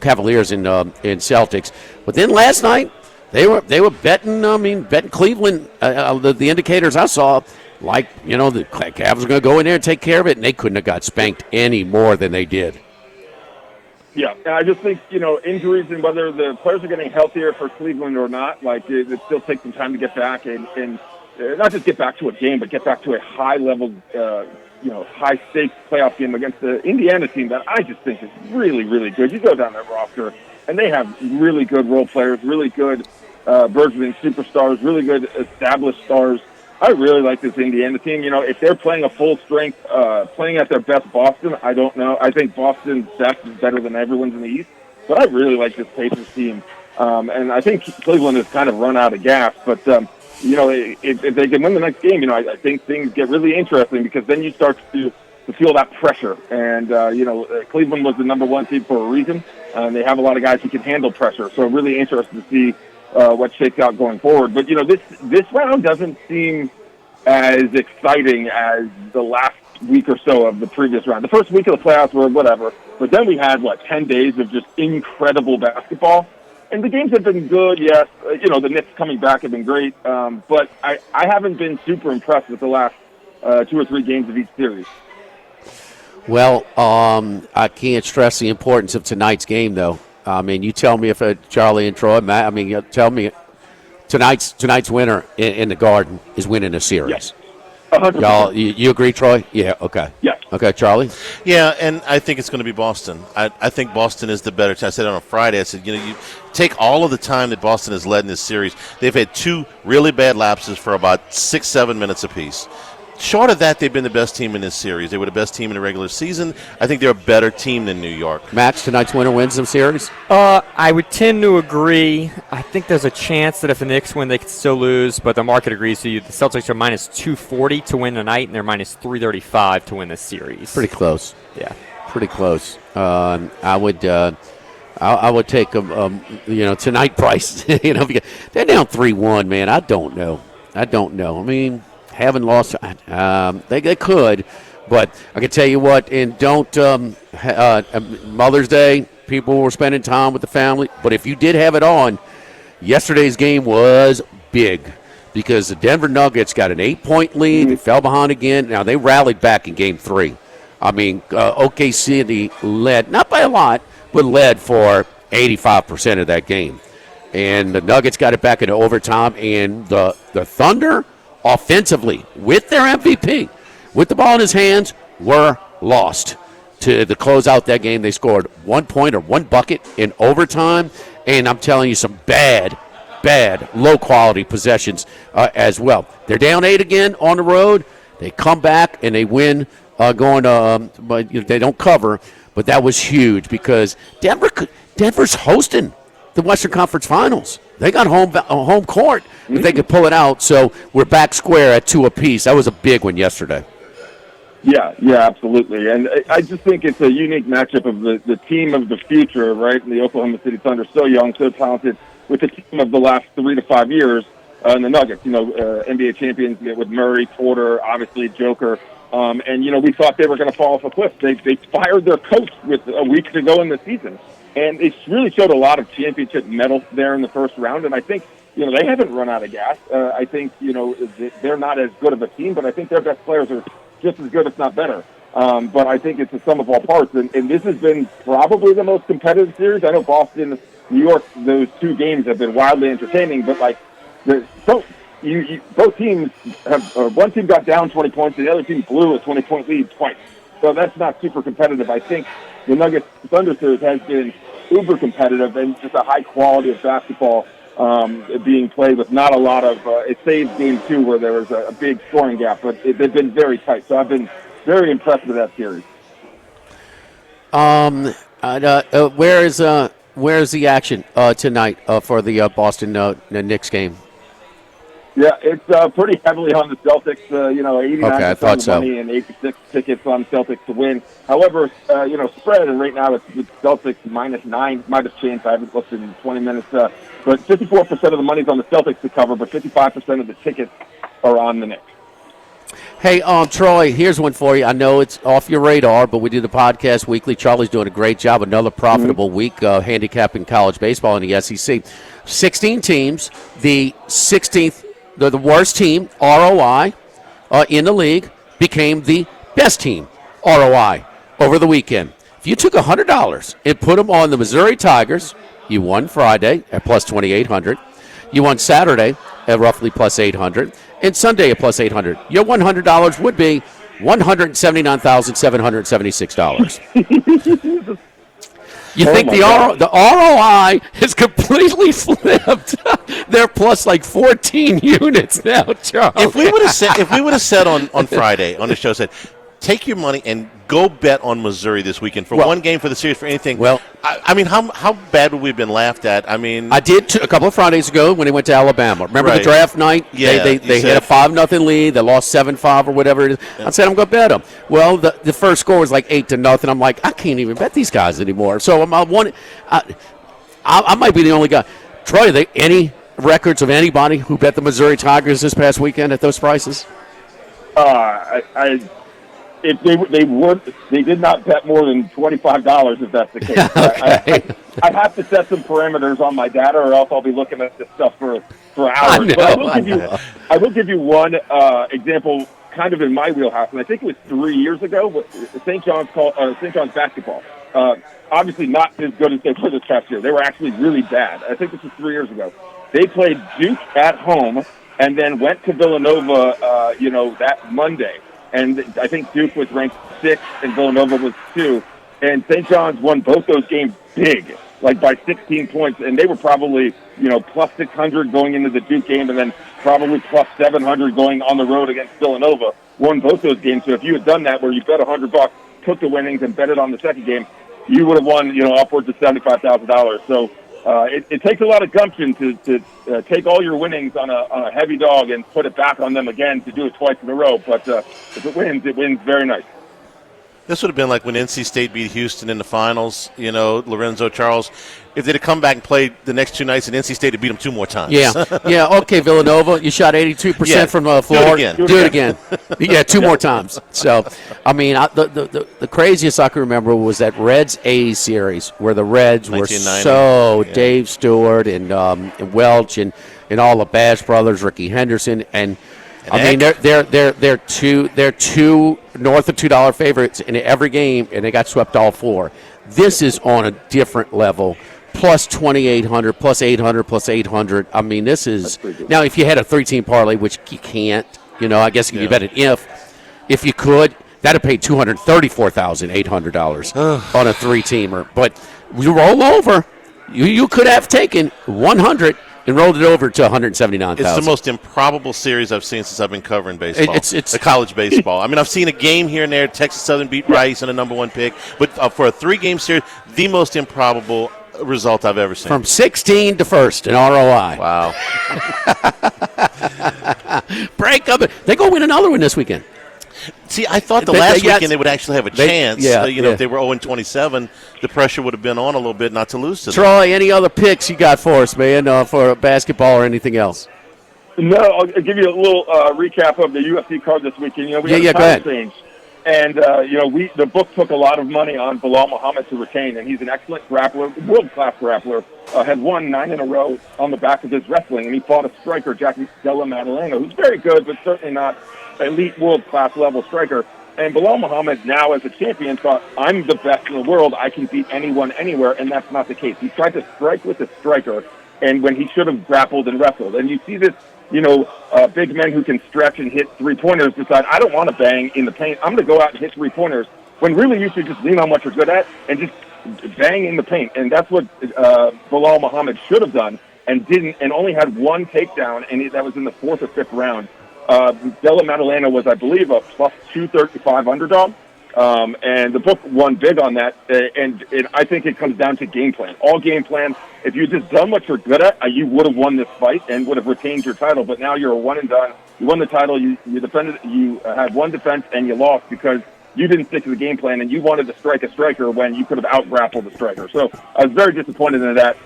Cavaliers and Celtics. But then last night. They were betting. Betting Cleveland. The indicators I saw, the Cavs were going to go in there and take care of it, and they couldn't have got spanked any more than they did. Yeah, and I just think injuries and whether the players are getting healthier for Cleveland or not, it still takes some time to get back and not just get back to a game, but get back to a high level, high stakes playoff game against the Indiana team that I just think is really, really good. You go down that roster, and they have really good role players, really good burgeoning superstars, really good established stars. I really like this Indiana team. If they're playing a full strength, playing at their best Boston, I don't know. I think Boston's best is better than everyone's in the East. But I really like this Pacers team. And I think Cleveland has kind of run out of gas. But, if they can win the next game, I think things get really interesting because then you start to feel that pressure. And, Cleveland was the number 1 seed for a reason. And they have a lot of guys who can handle pressure. So I'm really interested to see what shakes out going forward. But, this round doesn't seem as exciting as the last week or so of the previous round. The first week of the playoffs were whatever. But then we had, 10 days of just incredible basketball. And the games have been good, yes. The Knicks coming back have been great. But I haven't been super impressed with the last 2 or 3 games of each series. Well, I can't stress the importance of tonight's game, though. You tell me if Charlie and Troy, Matt, you tell me tonight's winner in the Garden is winning a series. Yes. 100%. Y'all, you agree, Troy? Yeah, okay. Yeah. Okay, Charlie? Yeah, and I think it's going to be Boston. I think Boston is the better team. I said it on Friday. I said, you take all of the time that Boston has led in this series. They've had 2 really bad lapses for about 6-7 minutes apiece. Short of that, they've been the best team in this series. They were the best team in the regular season. I think they're a better team than New York. Max, tonight's winner wins the series? I would tend to agree. I think there's a chance that if the Knicks win, they could still lose, but the market agrees with you. The Celtics are minus 240 to win tonight, and they're minus 335 to win this series. Pretty close. Yeah. Pretty close. I would I would take them, tonight price. Because they're down 3-1, man. I don't know. I mean, haven't lost. They could, but I can tell you what. And don't Mother's Day, people were spending time with the family. But if you did have it on, yesterday's game was big because the Denver Nuggets got an 8-point lead. They fell behind again. Now they rallied back in Game 3. I mean, OKC led, not by a lot, but led for 85% of that game. And the Nuggets got it back into overtime, and the Thunder, offensively, with their MVP, with the ball in his hands, were lost. To close out that game, they scored 1 point or 1 bucket in overtime, and I'm telling you, some bad, low-quality possessions as well. They're down 8 again on the road. They come back, and they win but they don't cover. But that was huge because Denver's hosting the Western Conference Finals. They got home court if they could pull it out. So we're back square at 2 apiece. That was a big one yesterday. Yeah, absolutely. And I just think it's a unique matchup of the team of the future, right? And the Oklahoma City Thunder, so young, so talented, with the team of the last 3 to 5 years, and the Nuggets, NBA champions with Murray, Porter, obviously Joker. And we thought they were going to fall off a cliff. They fired their coach with a week to go in the season. And it really showed a lot of championship mettle there in the first round. And I think, they haven't run out of gas. I think, they're not as good of a team, but I think their best players are just as good, if not better. But I think it's a sum of all parts. And this has been probably the most competitive series. I know Boston, New York, those 2 games have been wildly entertaining, but both teams have, one team got down 20 points, and the other team blew a 20-point lead twice. So that's not super competitive. I think the Nuggets Thunder series has been uber competitive and just a high quality of basketball being played with not a lot of, it saved game 2 where there was a big scoring gap, but they've been very tight. So I've been very impressed with that series. Where's the action tonight for the Boston Knicks game? Yeah, it's pretty heavily on the Celtics. 89% of the money and 86 tickets on Celtics to win. However, spread, and right now it's Celtics -9. Might have changed. I haven't looked in 20 minutes. But 54% of the money's on the Celtics to cover, but 55% of the tickets are on the Knicks. Hey, Troy, here's one for you. I know it's off your radar, but we do the podcast weekly. Charlie's doing a great job. Another profitable week handicapping college baseball in the SEC. 16 teams. The 16th. The worst team, ROI, in the league, became the best team, ROI, over the weekend. If you took $100 and put them on the Missouri Tigers, you won Friday at plus 2,800. You won Saturday at roughly plus 800. And Sunday at plus 800. Your $100 would be $179,776. You think the ROI is completely flipped? They're plus like 14 units now, Charles. If we would have said on Friday on the show, said, take your money and go bet on Missouri this weekend for one game for the series for anything. Well, I mean, how bad would we have been laughed at? I mean, I did a couple of Fridays ago when they went to Alabama. Remember the draft night? Yeah, they had a 5-0 lead. They lost 7-5 or whatever it is. Yeah. I said I'm going to bet them. Well, the first score was like 8-0. I'm like, I can't even bet these guys anymore. So I might be the only guy. Troy, are there any records of anybody who bet the Missouri Tigers this past weekend at those prices? If they did not bet more than $25 if that's the case. Okay. I have to set some parameters on my data, or else I'll be looking at this stuff for hours. I will give you one example, kind of in my wheelhouse, and I think it was 3 years ago. St. John's basketball. Obviously not as good as they were this past year. They were actually really bad. I think this was 3 years ago. They played Duke at home and then went to Villanova, that Monday. And I think Duke was ranked 6th and Villanova was 2. And St. John's won both those games big, like by 16 points. And they were probably, plus 600 going into the Duke game and then probably plus 700 going on the road against Villanova. Won both those games. So if you had done that where you bet $100, took the winnings and bet it on the second game, you would have won, upwards of $75,000. So it takes a lot of gumption to take all your winnings on a heavy dog and put it back on them again to do it twice in a row. But if it wins very nice. This would have been like when NC State beat Houston in the finals, Lorenzo Charles. If they'd have come back and played the next 2 nights and NC State had beat them 2 more times. Yeah, okay, Villanova, you shot 82% from the floor. Do it again. Yeah, 2 more times. So, I mean, the craziest I can remember was that Reds-A's series where the Reds were so Dave Stewart and Welch and all the Bash brothers, Ricky Henderson, and I mean they're two north of $2 favorites in every game, and they got swept all 4. This is on a different level. Plus 2,800, plus 800, plus 800. I mean, this is now. If you had a 3-team parlay, which you can't, I guess you bet it if you could, that'd pay $234,800 on a 3-teamer. But you roll over, you could have taken 100 and rolled it over to 179,000. It's the most improbable series I've seen since I've been covering baseball. It's the college baseball. I mean, I've seen a game here and there. Texas Southern beat Rice and a #1 pick, but for a 3-game series, the most improbable result I've ever seen. From 16 to first in ROI. Wow. Break up. They go win another one this weekend. See, I thought last weekend they would actually have a chance. If they were 0-27, the pressure would have been on a little bit not to lose to them. Troy, any other picks you got for us, man, for basketball or anything else? No, I'll give you a little recap of the UFC card this weekend. We had a title change. And, the book took a lot of money on Bilal Muhammad to retain, and he's an excellent grappler, world-class grappler. Had won 9 in a row on the back of his wrestling, and he fought a striker, Jack Della Maddalena, who's very good, but certainly not elite world-class level striker. And Bilal Muhammad, now as a champion, thought, I'm the best in the world. I can beat anyone, anywhere, and that's not the case. He tried to strike with a striker, and when he should have grappled and wrestled. And you see this, big men who can stretch and hit 3-pointers decide, I don't want to bang in the paint. I'm going to go out and hit 3-pointers, when really you should just lean on what you're good at and just bang in the paint. And that's what Bilal Muhammad should have done and didn't, and only had 1 takedown, and that was in the 4th or 5th round. Della Maddalena was, I believe, a plus 235 underdog. And the book won big on that, and I think it comes down to game plan. All game plan. If you just done what you're good at, you would have won this fight and would have retained your title. But now you're a one and done. You won the title. You defended. You had 1 defense and you lost because you didn't stick to the game plan and you wanted to strike a striker when you could have out-grappled the striker. So I was very disappointed in that.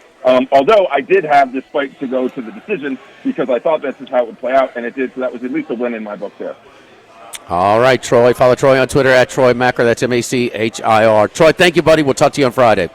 Although I did have this fight to go to the decision because I thought this is how it would play out, and it did. So that was at least a win in my book there. All right, Troy. Follow Troy on Twitter at Troy Macker. That's Machir. Troy, thank you, buddy. We'll talk to you on Friday.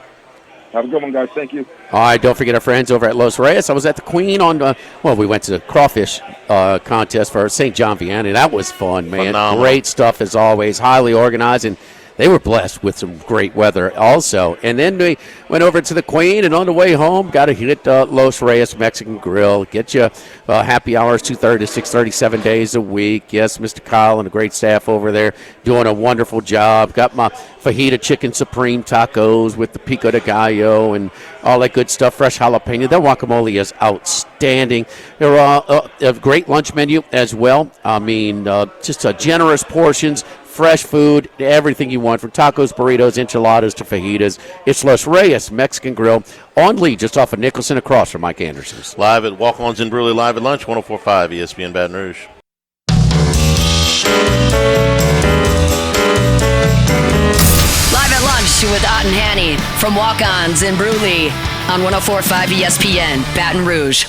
Have a good one, guys. Thank you. All right, don't forget our friends over at Los Reyes. I was at the Queen on, we went to the crawfish contest for St. John Vianney. That was fun, man. Phenomenal. Great stuff as always, highly organized, and they were blessed with some great weather also. And then we went over to the Queen, and on the way home, got to hit Los Reyes Mexican Grill. Get you happy hours, 2:30 to 6:30, 7 days a week. Yes, Mr. Kyle and the great staff over there doing a wonderful job. Got my fajita chicken supreme tacos with the pico de gallo and all that good stuff. Fresh jalapeno. Their guacamole is outstanding. They're a great lunch menu as well. I mean, just generous portions. Fresh food, everything you want, from tacos, burritos, enchiladas to fajitas. It's Los Reyes Mexican Grill on Lee, just off of Nicholson, across from Mike Anderson's. Live at Walk-Ons in Brewery, live at lunch, 104.5 ESPN Baton Rouge. Live at lunch with Ott and Hanny from Walk-Ons in Brewery on 104.5 ESPN Baton Rouge.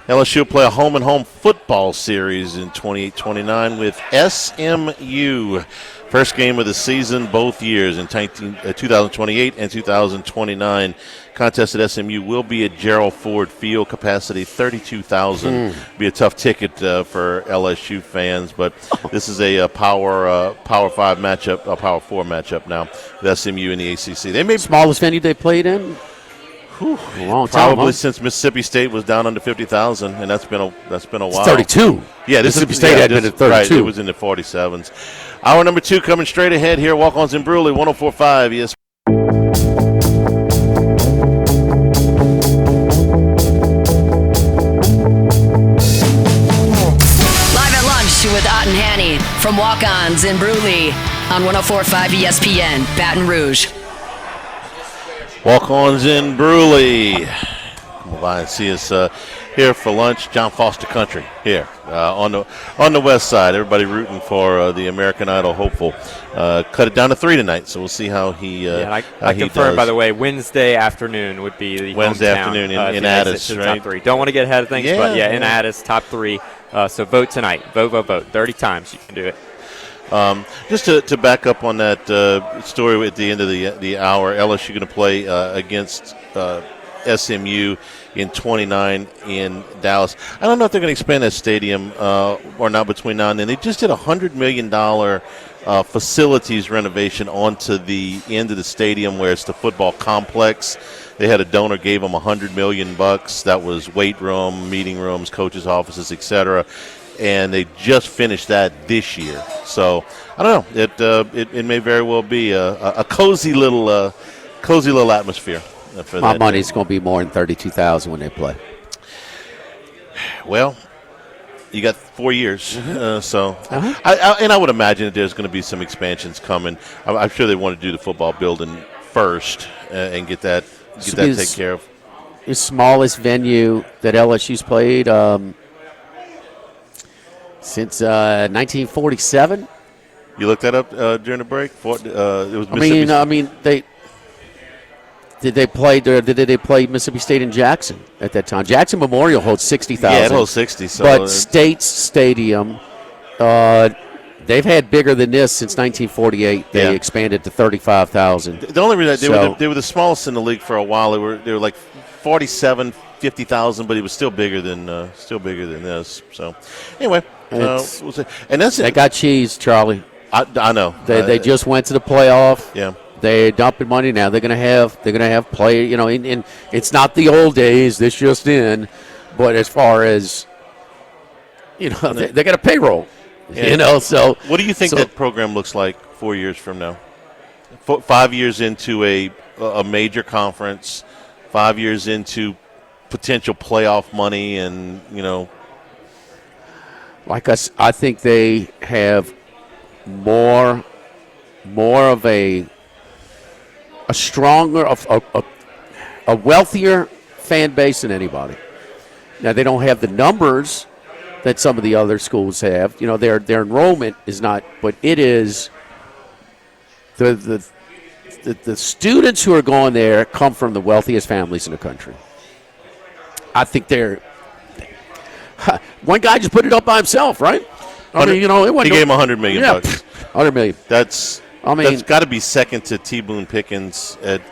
LSU will play a home-and-home football series in 28-29 with SMU. First game of the season both years in 2028 and 2029. Contest at SMU will be at Gerald Ford Field, capacity 32,000. Be a tough ticket for LSU fans, but this is a Power 5 matchup, a Power 4 matchup now with SMU in the ACC. They may smallest venue they played in. A long time, probably since Mississippi State was down under 50,000, and that's been a while. It's 32. Yeah, Mississippi State had been at 32. Right, it was in the 47s. Hour number 2 coming straight ahead here. Walk-Ons in Brewery, 104.5 ESPN. Live at lunch with Ott and Hanny from Walk-Ons in Brewery on 104.5 ESPN Baton Rouge. Walk-Ons in Brewery. Come by and see us here for lunch. John Foster Country here on the west side. Everybody rooting for the American Idol hopeful. Cut it down to 3 tonight, so we'll see how he. I he confirm, does. by the way, Wednesday afternoon would be the Wednesday hometown, afternoon in to Addis, the right? top 3. Don't want to get ahead of things, but in yeah. Addis, top 3. So vote tonight. Vote. 30 times you can do it. Just to back up on that story at the end of the hour, LSU going to play against SMU in 29 in Dallas. I don't know if they're going to expand that stadium or not between now and then. They just did a $100 million facilities renovation onto the end of the stadium where it's the football complex. They had a donor gave them $100 million. That was weight room, meeting rooms, coaches' offices, etc. And they just finished that this year. So I don't know. It may very well be a cozy little atmosphere. For My that money's going to be more than 32,000 when they play. Well, you got 4 years, so Uh-huh. I would imagine that there's going to be some expansions coming. I'm sure they want to do the football building first and get that taken care of. The smallest venue that LSU's played since 1947. You looked that up during the break. It was Mississippi. Did they play Mississippi State in Jackson at that time? Jackson Memorial holds 60,000. Yeah, it holds 60. So but State's Stadium, they've had bigger than this since 1948. They expanded to 35,000. The only reason they were the smallest in the league for a while. They were like 47, 50,000, but it was still bigger than this. So anyway, and that's they got cheese, Charlie. I know. They just went to the playoff. Yeah. They're dumping money now. They're gonna have play. And it's not the old days. This just in, but as far as they got a payroll. Yeah. So what do you think that program looks like 4 years from now? 5 years into a major conference, 5 years into potential playoff money, and like us, I think they have more of a stronger, a wealthier fan base than anybody. Now, they don't have the numbers that some of the other schools have. Their enrollment is not, but it is the students who are going there come from the wealthiest families in the country. I think they're one guy just put it up by himself, right? I mean, he gave him $100 million. Yeah, $100 million. That's got to be second to T. Boone Pickens at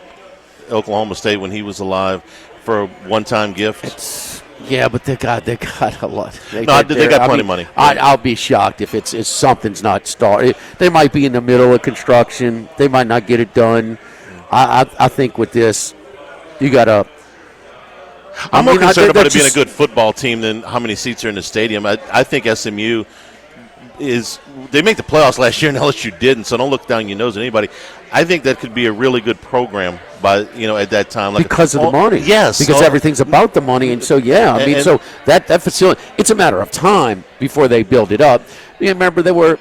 Oklahoma State when he was alive for a one-time gift. Yeah, but they got a lot. They got plenty of money. I'll be shocked if something's not started. They might be in the middle of construction. They might not get it done. I think with this, you got to. I'm more concerned about it being a good football team than how many seats are in the stadium. I think SMU they make the playoffs last year and LSU didn't, so don't look down your nose at anybody. I think that could be a really good program at that time. Because of the money. Yes. Because everything's about the money. And so, so that facility, it's a matter of time before they build it up. You remember they were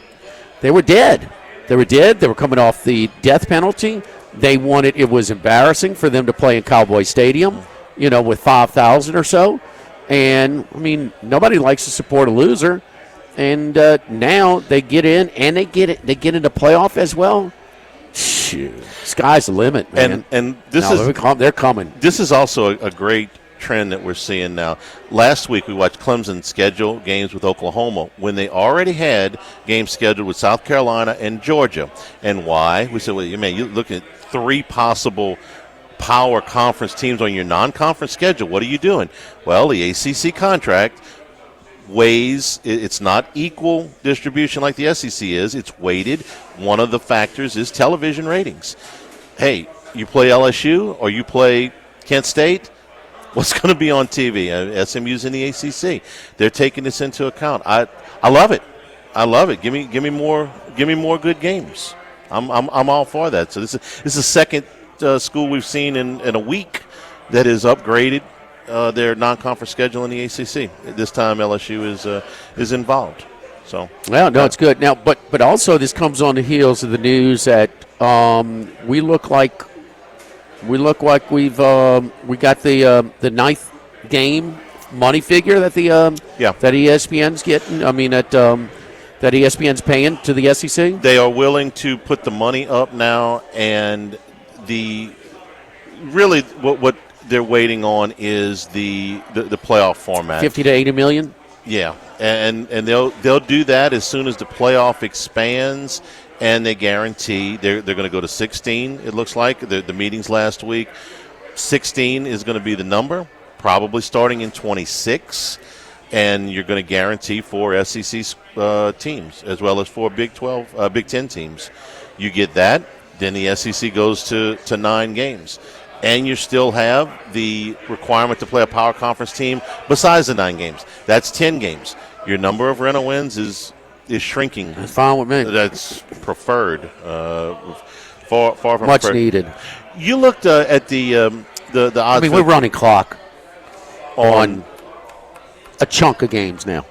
dead. They were dead. They were coming off the death penalty. It was embarrassing for them to play in Cowboy Stadium, with 5,000 or so. And, nobody likes to support a loser. And now they get in, and they get into playoff as well. Shoot, sky's the limit, man. And they're coming. This is also a great trend that we're seeing now. Last week we watched Clemson schedule games with Oklahoma when they already had games scheduled with South Carolina and Georgia. And why? We said, well, man, you look at 3 possible power conference teams on your non-conference schedule. What are you doing? Well, the ACC contract weighs, it's not equal distribution like the SEC is. It's weighted. One of the factors is television ratings. Hey, you play LSU or you play Kent State, what's going to be on TV? SMU's in the ACC. They're taking this into account. I love it. I love it. Give me more good games. I'm all for that. So this is the second school we've seen in a week that is upgraded their non-conference schedule in the ACC. This time LSU is involved. So it's good. Now, but also this comes on the heels of the news that we look like we got the ninth game money figure that that ESPN's getting? I mean, that ESPN's paying to the SEC? They are willing to put the money up now, and what they're waiting on is the playoff format. 50 to 80 million? Yeah, and they'll do that as soon as the playoff expands, and they guarantee they're going to go to 16. It looks like the meetings last week, 16 is going to be the number, probably starting in 26, and you're going to guarantee 4 SEC teams as well as 4 Big 10 teams. You get that, then the SEC goes to 9 games. And you still have the requirement to play a power conference team besides the 9 games. That's 10 games. Your number of rental wins is shrinking. That's fine with me. That's preferred. Far from much preferred. needed. You looked at the odds. I mean, we're running clock on a chunk of games now.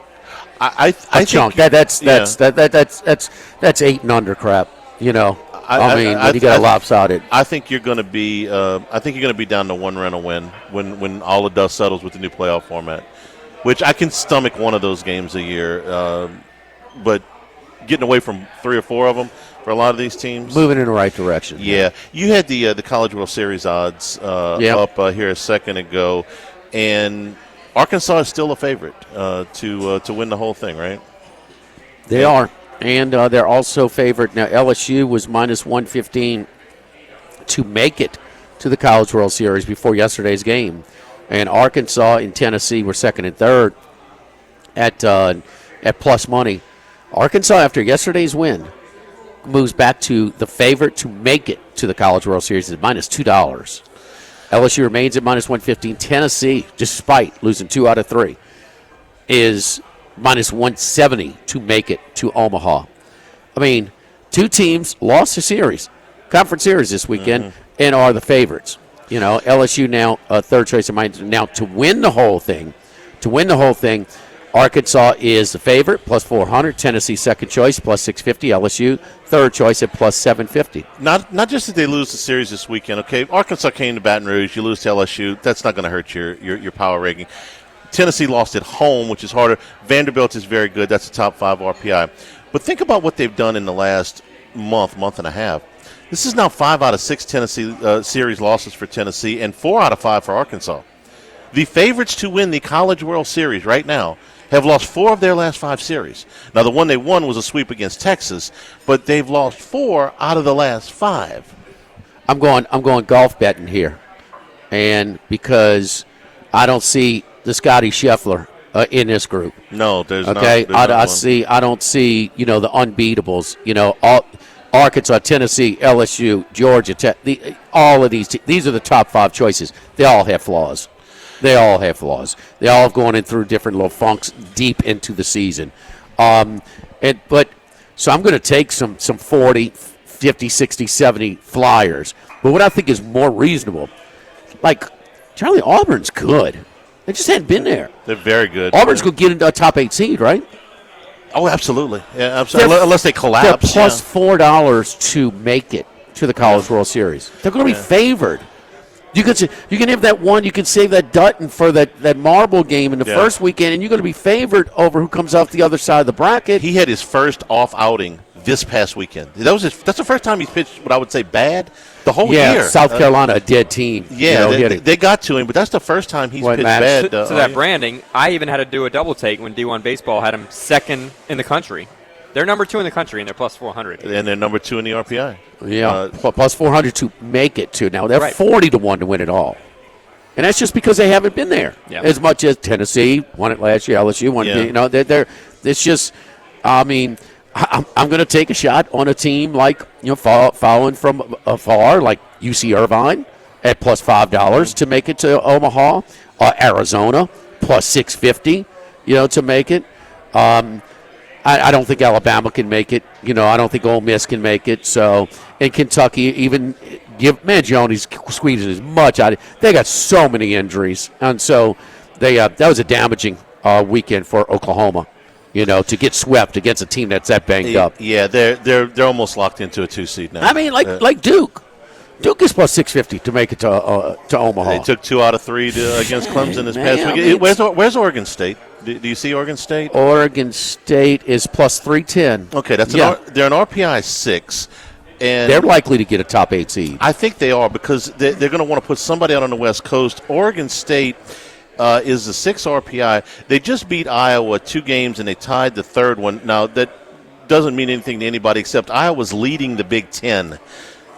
I chunk. That's 8 and under crap. You know. I mean, when you got a lopsided. I think you're going to be. I think you're going to be down to 1 rental win when all the dust settles with the new playoff format, which I can stomach one of those games a year, but getting away from 3 or 4 of them for a lot of these teams, moving in the right direction. Yeah, you had the College World Series odds up here a second ago, and Arkansas is still a favorite to win the whole thing, right? They are. And they're also favored. Now, LSU was minus 115 to make it to the College World Series before yesterday's game. And Arkansas and Tennessee were second and third at plus money. Arkansas, after yesterday's win, moves back to the favorite to make it to the College World Series at minus $2. LSU remains at minus 115. Tennessee, despite losing 2 out of 3, is minus 170 to make it to Omaha. I mean, 2 teams lost the series, conference series this weekend, and are the favorites. You know, LSU now third choice of mine. Now to win the whole thing, Arkansas is the favorite, plus 400. Tennessee second choice, plus 650. LSU third choice at plus 750. Not just that they lose the series this weekend. Okay, Arkansas came to Baton Rouge. You lose to LSU. That's not going to hurt your power ranking. Tennessee lost at home, which is harder. Vanderbilt is very good. That's a top 5 RPI. But think about what they've done in the last month and a half. This is now 5 out of 6 Tennessee series losses for Tennessee and 4 out of 5 for Arkansas. The favorites to win the College World Series right now have lost 4 of their last 5 series. Now, the one they won was a sweep against Texas, but they've lost 4 out of the last 5. I'm going golf betting here, and because I don't see the Scotty Scheffler in this group. No, there's okay. not. I don't see the unbeatables. Arkansas, Tennessee, LSU, Georgia, all of these are the top 5 choices. They all have flaws. They all have gone in through different little funks deep into the season. So I'm going to take some 40, 50, 60, 70 flyers. But what I think is more reasonable, like Charlie Auburn's good. They just hadn't been there. They're very good. Auburn's going to get into a top 8 seed, right? Oh, absolutely. Yeah, absolutely. Unless they collapse. They're plus $4 to make it to the College World Series. They're going to be favored. You can have that one. You can save that Dutton for that marble game in the first weekend, and you're going to be favored over who comes off the other side of the bracket. He had his first off outing this past weekend. That's the first time he's pitched what I would say bad the whole year. South Carolina, a dead team. Yeah, they got to him, but that's the first time he's pitched bad. To that branding, I even had to do a double take when D1 Baseball had him second in the country. They're number 2 in the country, and they're plus 400. And they're number 2 in the RPI. Yeah, plus 400 to make it to. Now, they're 40 to 1 to win it all. And that's just because they haven't been there as much as Tennessee won it last year, LSU won it. It's just, I mean, I'm going to take a shot on a team like, following from afar, like UC Irvine at plus $5 to make it to Omaha, Arizona plus 650, to make it. I don't think Alabama can make it. I don't think Ole Miss can make it. So, in Kentucky, even Mangioni's squeezing as much out of it. They got so many injuries, and so that was a damaging weekend for Oklahoma. To get swept against a team that's that banged up. Yeah, they're almost locked into a 2 seed now. I mean, like Duke. Duke is plus 650 to make it to Omaha. They took 2 out of 3 against Clemson this past week. Where's Oregon State? Do you see Oregon State? Oregon State is plus 310. Okay, they're an RPI 6. And they're likely to get a top 8 seed. I think they are because they're going to want to put somebody out on the West Coast. Oregon State is the 6 RPI. They just beat Iowa 2 games, and they tied the third one. Now, that doesn't mean anything to anybody except Iowa's leading the Big Ten.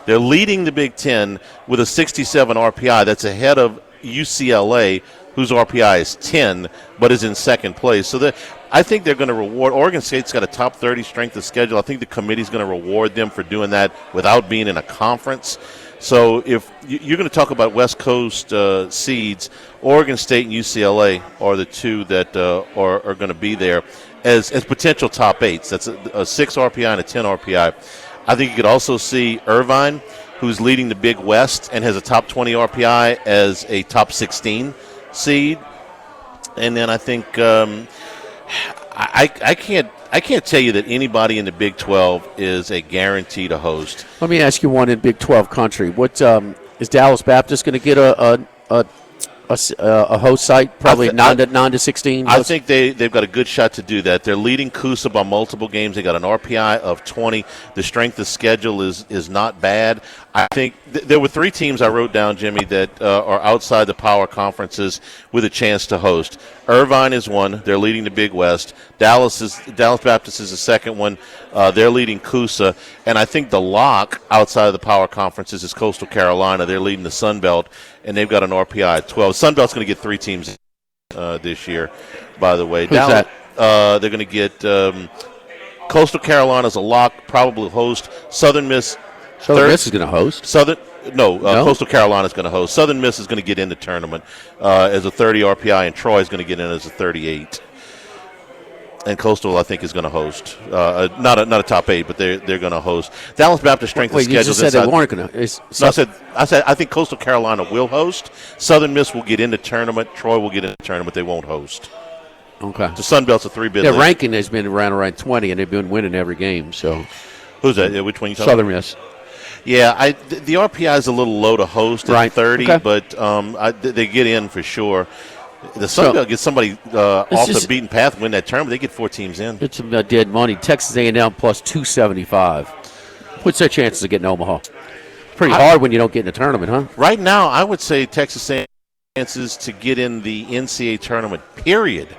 They're leading the Big Ten with a 67 RPI. That's ahead of UCLA, whose RPI is 10, but is in second place. So I think they're going to reward. Oregon State's got a top 30 strength of schedule. I think the committee's going to reward them for doing that without being in a conference. So if you're going to talk about West Coast seeds, Oregon State and UCLA are the 2 that are going to be there as potential top 8s. That's a 6 RPI and a 10 RPI. I think you could also see Irvine, who's leading the Big West and has a top 20 RPI, as a top 16 seed. And then I think I can't tell you that anybody in the Big 12 is a guarantee to host. Let me ask you one in Big 12 country. What is Dallas Baptist going to get a host site? Probably 9 to 16. I think they've got a good shot to do that. They're leading Coosa by multiple games. They got an RPI of 20. The strength of schedule is not bad. I think there were 3 teams I wrote down, Jimmy, that are outside the power conferences with a chance to host. Irvine is one. They're leading the Big West. Dallas Baptist is the second one. They're leading Coosa. And I think the lock outside of the power conferences is Coastal Carolina. They're leading the Sun Belt, and they've got an RPI of 12. Sun Belt's going to get 3 teams this year, by the way. Who's that? They're going to get Coastal Carolina's a lock, probably host. Southern Miss is going to host. Coastal Carolina is going to host. Southern Miss is going to get in the tournament as a 30 RPI, and Troy is going to get in as a 38. And Coastal, I think, is going to host. Not a top 8, but they're going to host. Dallas Baptist strength of schedule. You just said they weren't going to. I said I think Coastal Carolina will host. Southern Miss will get in the tournament. Troy will get in the tournament. They won't host. Okay. The Sun Belt's a 3-bid. Their ranking has been around 20, and they've been winning every game. So, who's that? Which one you talking Southern about? Miss. Yeah, the RPI is a little low to host at 30, but they get in for sure. The Sun Belt gets somebody off the beaten path, win that tournament. They get 4 teams in. It's some dead money. Texas A&M plus 275. What's their chances of getting Omaha? Pretty hard when you don't get in the tournament, huh? Right now, I would say Texas A&M's chances to get in the NCAA tournament, period,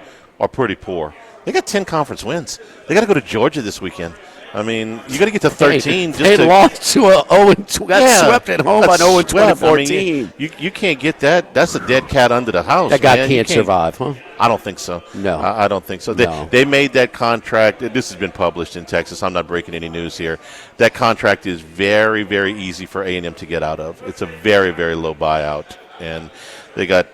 are pretty poor. They got 10 conference wins. They got to go to Georgia this weekend. I mean, you got to get to 13. They lost to swept at home on 0-2014. You can't get that. That's a dead cat under the house. That guy can't survive, huh? I don't think so. No. I don't think so. They made that contract. This has been published in Texas. I'm not breaking any news here. That contract is very, very easy for A&M to get out of. It's a very, very low buyout. And they got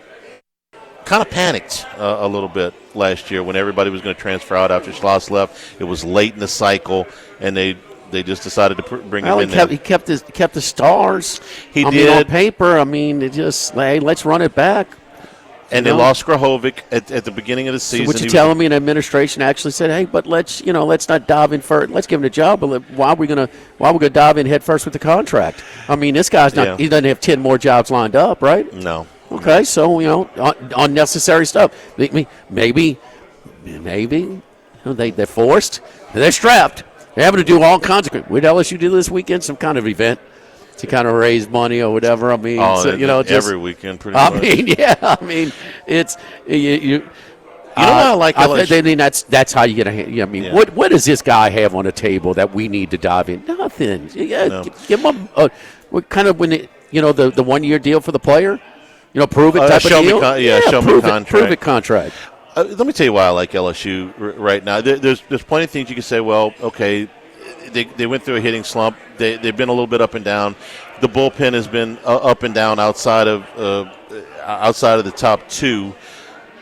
kind of panicked a little bit last year when everybody was going to transfer out after Schloss left. It was late in the cycle, and they just decided to bring him in. He kept the stars. He did. On paper, it just, hey, let's run it back. And they lost Grahovic at the beginning of the season. So what you're telling me, an administration actually said, hey, but let's not dive in first. Let's give him a job. But why are we gonna dive in head first with the contract? This guy's not. Yeah. He doesn't have 10 more jobs lined up, right? No. Okay, so unnecessary stuff. Maybe they're forced. They're strapped. They're having to do all kinds of. What LSU do this weekend? Some kind of event to kind of raise money or whatever. Every weekend, pretty much. It's you know what I like LSU? That's how you get a. What does this guy have on the table that we need to dive in? Nothing. Give him the 1 year deal for the player. Prove it type of deal. Show me contract. Prove it contract. Let me tell you why I like LSU right now. There's plenty of things you can say. Well, okay, they went through a hitting slump. They've been a little bit up and down. The bullpen has been up and down outside of the top 2,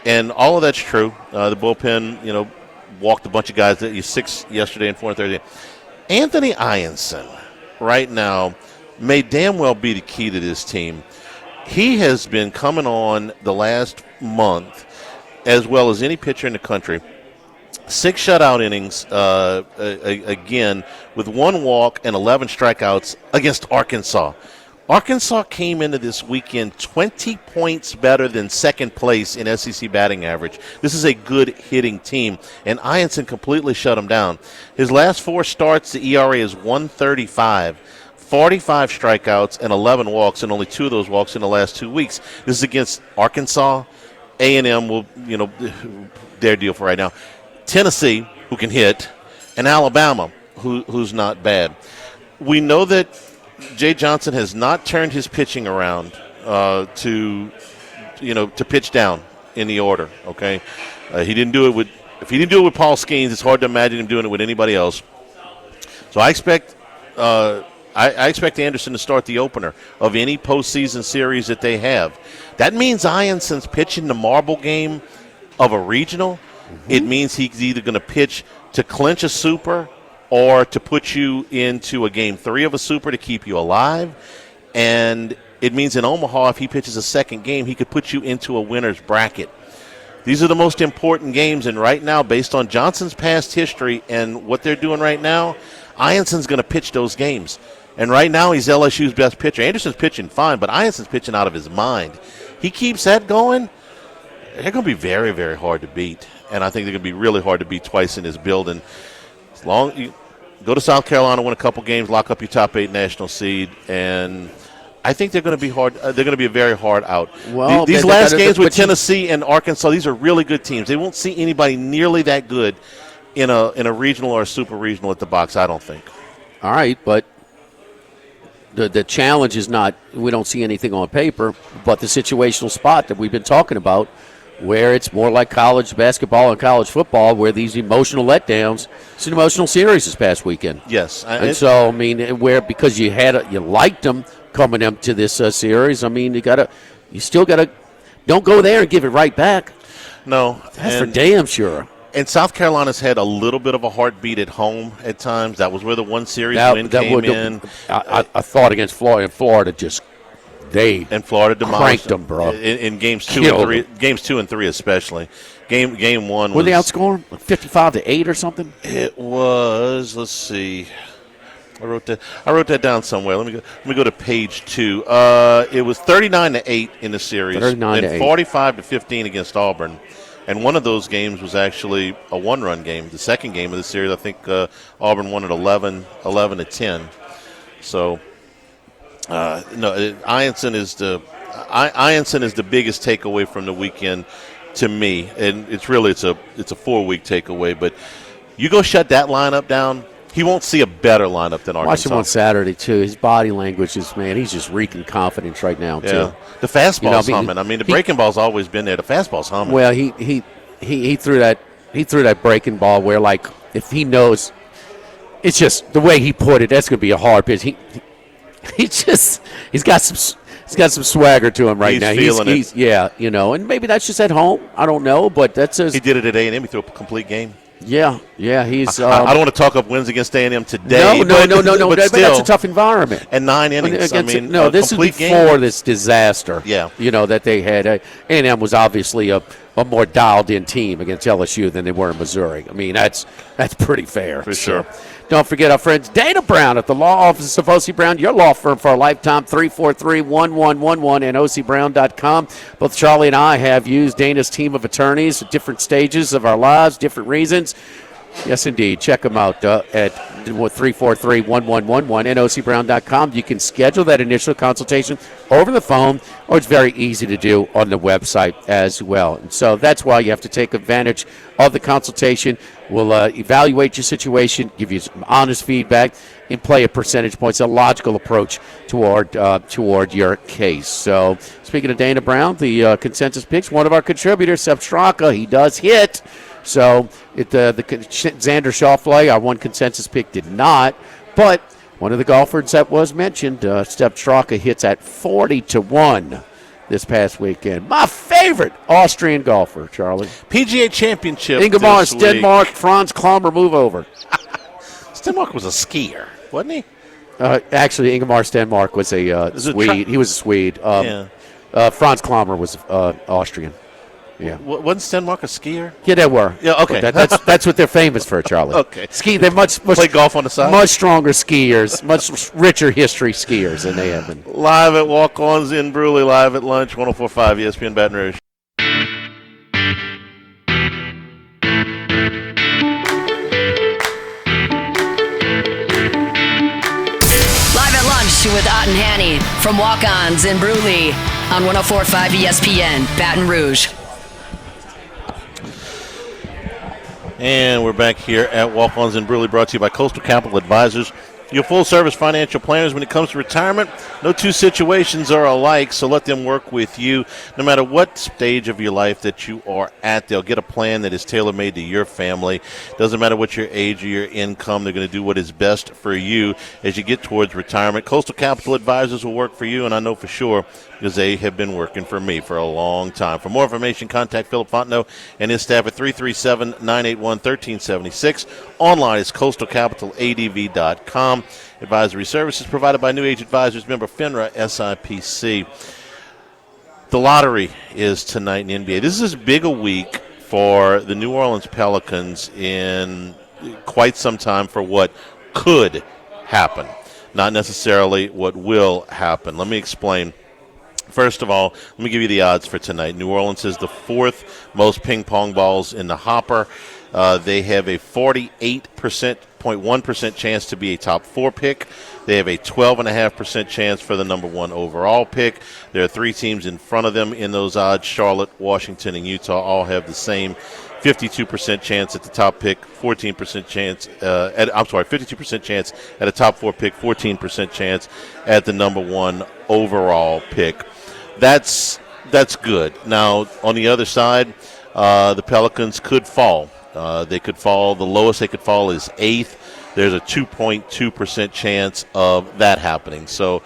and all of that's true. The bullpen, walked a bunch of guys. 6 yesterday and 4 on Thursday. Anthony Ianson right now may damn well be the key to this team. He has been coming on the last month as well as any pitcher in the country. 6 shutout innings again with 1 walk and 11 strikeouts against Arkansas. Arkansas came into this weekend 20 points better than second place in SEC batting average. This is a good hitting team, and Ianson completely shut them down. His last 4 starts, the ERA is 1.35, 45 strikeouts, and 11 walks, and only 2 of those walks in the last 2 weeks. This is against Arkansas. A&M will, their deal for right now. Tennessee, who can hit, and Alabama, who's not bad. We know that Jay Johnson has not turned his pitching around to pitch down in the order. Okay, he didn't do it with. If he didn't do it with Paul Skeens, it's hard to imagine him doing it with anybody else. So I expect Anderson to start the opener of any postseason series that they have. That means Ianson's pitching the marble game of a regional. Mm-hmm. It means he's either going to pitch to clinch a super or to put you into a game 3 of a super to keep you alive. And it means in Omaha, if he pitches a second game, he could put you into a winner's bracket. These are the most important games, and right now, based on Johnson's past history and what they're doing right now, Ianson's going to pitch those games. And right now, he's LSU's best pitcher. Anderson's pitching fine, but Ianson's pitching out of his mind. He keeps that going, they're going to be very, very hard to beat. And I think they're going to be really hard to beat twice in this building. As long you go to South Carolina, win a couple games, lock up your top 8 national seed, and I think they're going to be hard. They're going to be a very hard out. Well, these last games with Tennessee and Arkansas, these are really good teams. They won't see anybody nearly that good in a regional or a super regional at the box, I don't think. All right, but the challenge is not we don't see anything on paper, but the situational spot that we've been talking about, where it's more like college basketball and college football, where these emotional letdowns. It's an emotional series this past weekend. Yes, and so I mean, because you liked them coming up to this series. I mean, you still gotta don't go there and give it right back. No, that's for damn sure. And South Carolina's had a little bit of a heartbeat at home at times. That was where the one series win came in. I thought against Florida just. Florida cranked them, bro. In games 2 and 3, games 2 and 3 especially. Game 1 was. Were they outscored 55-8 or something? It was. Let's see. I wrote that down somewhere. Let me go to page 2. It was 39-8 in the series, 39-8, and 45-15 against Auburn. And one of those games was actually a 1-run game. The second game of the series, I think Auburn won at 11-10. So. Ianson is the biggest takeaway from the weekend to me, and it's a 4-week takeaway. But you go shut that lineup down, he won't see a better lineup than Arkansas. Watch him on Saturday too. His body language is he's just reeking confidence right now too. The fastball's humming. I mean, the breaking ball's always been there. The fastball's humming. Well, he threw that breaking ball where if he knows, it's just the way he put it. That's going to be a hard pitch. He's got some swagger to him right now. Feeling it. And maybe that's just at home. I don't know, but that's he did it at A&M. He threw a complete game. Yeah. He's. I don't want to talk up wins against A&M today. No. But that's a tough environment. And 9 innings. This is before this disaster. Yeah. That they had. A&M was obviously a more dialed-in team against LSU than they were in Missouri. I mean, that's pretty fair. For sure. Don't forget our friends Dana Brown at the law offices of O.C. Brown, your law firm for a lifetime, 343-1111 and OCBrown.com. Both Charlie and I have used Dana's team of attorneys at different stages of our lives, different reasons. Yes, indeed. Check them out at 343-1111 and OCBrown.com. You can schedule that initial consultation over the phone, or it's very easy to do on the website as well. And so that's why you have to take advantage of the consultation. We'll evaluate your situation, give you some honest feedback, and play a percentage points, a logical approach toward your case. So speaking of Dana Brown, the consensus picks, one of our contributors, Seb Straka, he does hit. So the Xander Schauffele, our one consensus pick, did not. But one of the golfers that was mentioned, Seb Straka, hits at 40-1 this past weekend. My favorite Austrian golfer, Charlie. PGA Championship. Ingemar Stenmark, Franz Klammer, move over. Stenmark was a skier, wasn't he? Actually, Ingemar Stenmark was a Swede. He was a Swede. Franz Klammer was Austrian. Yeah. Wasn't Stenmark a skier? Yeah, they were. Yeah, okay. That's what they're famous for, Charlie. Okay. Ski. They're much play golf on the side. Much stronger skiers, much richer history skiers than they have been. Live at Walk-Ons in Bruley, live at lunch, 104.5 ESPN Baton Rouge. With Ott and Hanny from Walk-Ons in Bruley on 104.5 ESPN Baton Rouge. And we're back here at Walk-Ons in Bruley, brought to you by Coastal Capital Advisors. Your full-service financial planners when it comes to retirement. No two situations are alike, so let them work with you. No matter what stage of your life that you are at, they'll get a plan that is tailor-made to your family. Doesn't matter what your age or your income, they're going to do what is best for you as you get towards retirement. Coastal Capital Advisors will work for you, and I know for sure because they have been working for me for a long time. For more information, contact Philip Fontenot and his staff at 337-981-1376. Online is coastalcapitaladv.com. Advisory services provided by New Age Advisors, member FINRA SIPC. The lottery is tonight in the NBA. This is as big a week for the New Orleans Pelicans in quite some time for what could happen, not necessarily what will happen. Let me explain. First of all, let me give you the odds for tonight. New Orleans is the fourth most ping pong balls in the hopper. They have a 48.1% chance to be a top 4 pick. They have a 12.5% chance for the number 1 overall pick. There are 3 teams in front of them in those odds. Charlotte, Washington, and Utah all have the same 52% chance at the top pick, 14% chance. 52% chance at a top 4 pick, 14% chance at the number 1 overall pick. That's good. Now, on the other side, the Pelicans could fall. They could fall. The lowest they could fall is 8th. There's a 2.2% chance of that happening. So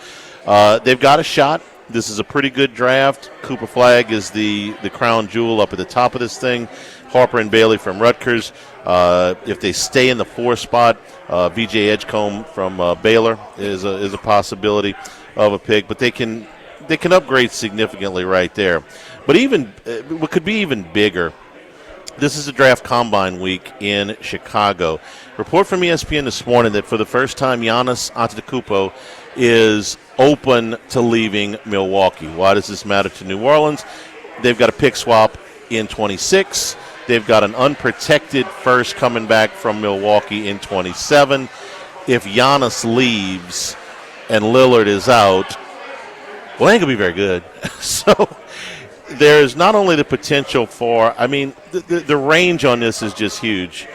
they've got a shot. This is a pretty good draft. Cooper Flagg is the crown jewel up at the top of this thing. Harper and Bailey from Rutgers. If they stay in the 4th spot, VJ Edgecombe from Baylor is a possibility of a pick. But they can upgrade significantly right there. But even what could be even bigger, this is a draft combine week in Chicago. Report from ESPN this morning that for the first time, Giannis Antetokounmpo is open to leaving Milwaukee. Why does this matter to New Orleans? They've got a pick swap in 26. They've got an unprotected first coming back from Milwaukee in 27. If Giannis leaves and Lillard is out, well, they ain't going to be very good. So there's not only the potential for, the range on this is just huge.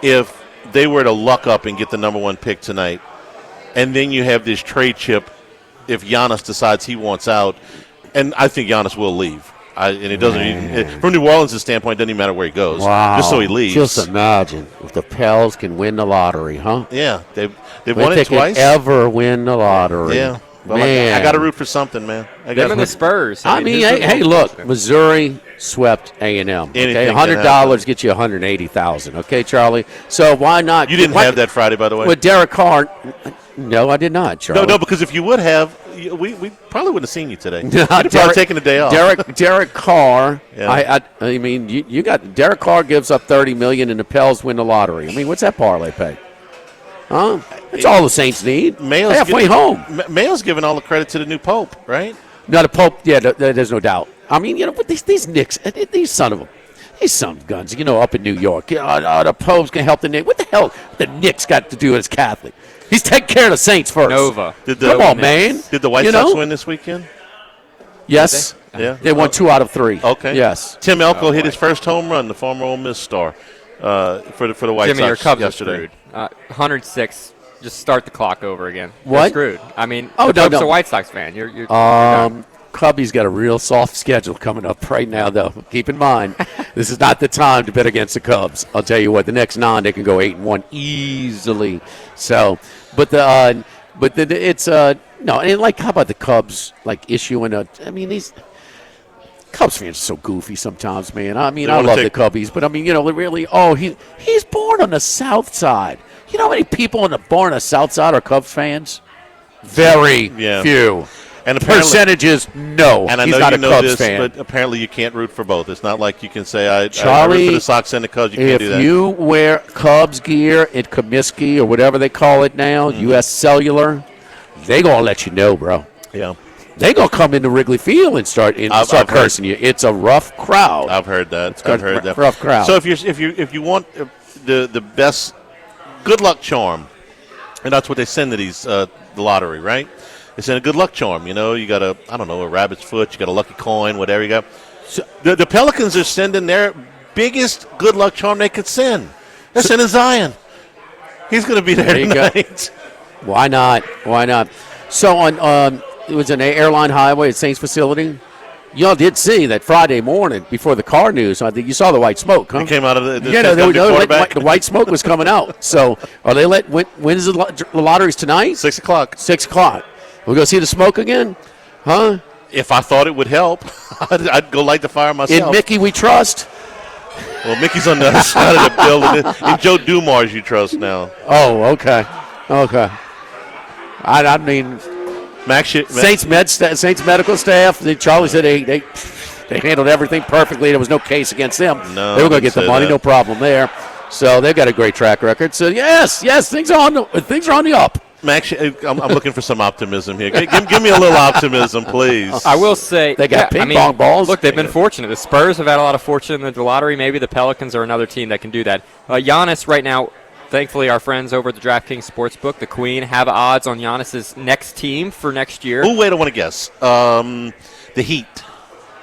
If they were to luck up and get the number 1 pick tonight, and then you have this trade chip if Giannis decides he wants out, and I think Giannis will leave. And it doesn't even, from New Orleans' standpoint, it doesn't even matter where he goes. Wow. Just so he leaves. Just imagine if the Pels can win the lottery, huh? Yeah, they've won it twice. Can ever win the lottery. Yeah. Well, man. I got to root for something, man. Them and the Spurs. Hey, look, Missouri swept A&M. Okay, $100 gets you $180,000. Okay, Charlie. So why not? You didn't have that Friday, by the way. With Derek Carr. No, I did not, Charlie. No, because if you would have, we probably wouldn't have seen you today. You'd have probably taken the day off. Derek Carr. Yeah. I mean, you got Derek Carr gives up $30 million and the Pels win the lottery. I mean, what's that parlay pay? Huh? It's all the Saints need. Halfway home. Mayo's giving all the credit to the new Pope, right? No, the Pope, yeah, there's no doubt. I mean, but these Knicks, these son of guns, up in New York. The Pope's going to help the Knicks. What the hell the Knicks got to do as Catholic? He's taking care of the Saints first. Nova. Come on, man. Did the White Sox win this weekend? Yes. Yeah. They won 2 out of 3. Okay. Yes. Tim Elko hit his first home run, the former Ole Miss star, for the White Jimmy, Sox your Cubs yesterday. Are screwed. 106. Just start the clock over again. What? You're screwed. I mean, Cubs a White Sox fan. You're done. Cubby's got a real soft schedule coming up right now, though. Keep in mind, this is not the time to bet against the Cubs. I'll tell you what, the next 9 they can go 8-1 easily. So, it's no, and like how about the Cubs issuing these Cubs fans are so goofy sometimes, man. I love the Cubbies, but really, he's born on the South Side. You know how many people born on the South Side are Cubs fans? Very few. And percentages, no. And I he's know not you a know Cubs this, fan. but apparently you can't root for both. It's not like you can say I Charlie, root for the Sox and the Cubs. You can't do that. If you wear Cubs gear at Comiskey or whatever they call it now, U.S. Cellular, they gonna let you know, bro. Yeah. They gonna come into Wrigley Field and start cursing you. It's a rough crowd. I've heard that. Rough crowd. So if you want the best good luck charm, and that's what they send to these the lottery, right? They send a good luck charm. You know, you got a rabbit's foot, you got a lucky coin, whatever you got. So the Pelicans are sending their biggest good luck charm they could send. They're sending Zion. He's going to be there tonight. Why not? So on it was an airline highway at Saints facility. Y'all did see that Friday morning before the car news. I think you saw the white smoke, huh? It came out of the the white smoke was coming out. So are they when is the lottery's tonight? 6 o'clock. 6 o'clock. We'll go see the smoke again, huh? If I thought it would help, I'd go light the fire myself. In Mickey we trust. Well, Mickey's on the other side of the building. In Joe Dumars you trust now. Oh, okay. I mean, Saints medical staff. Charlie said they handled everything perfectly. There was no case against them. No, they were going to get the money, no problem there. So they've got a great track record. So yes, things are on the up. Max, I'm looking for some optimism here. Give me a little optimism, please. I will say they got ping-pong balls. Look, they've been fortunate. The Spurs have had a lot of fortune in the lottery. Maybe the Pelicans are another team that can do that. Giannis right now, thankfully, our friends over at the DraftKings Sportsbook, the Queen, have odds on Giannis's next team for next year. Oh, wait, I want to guess. The Heat.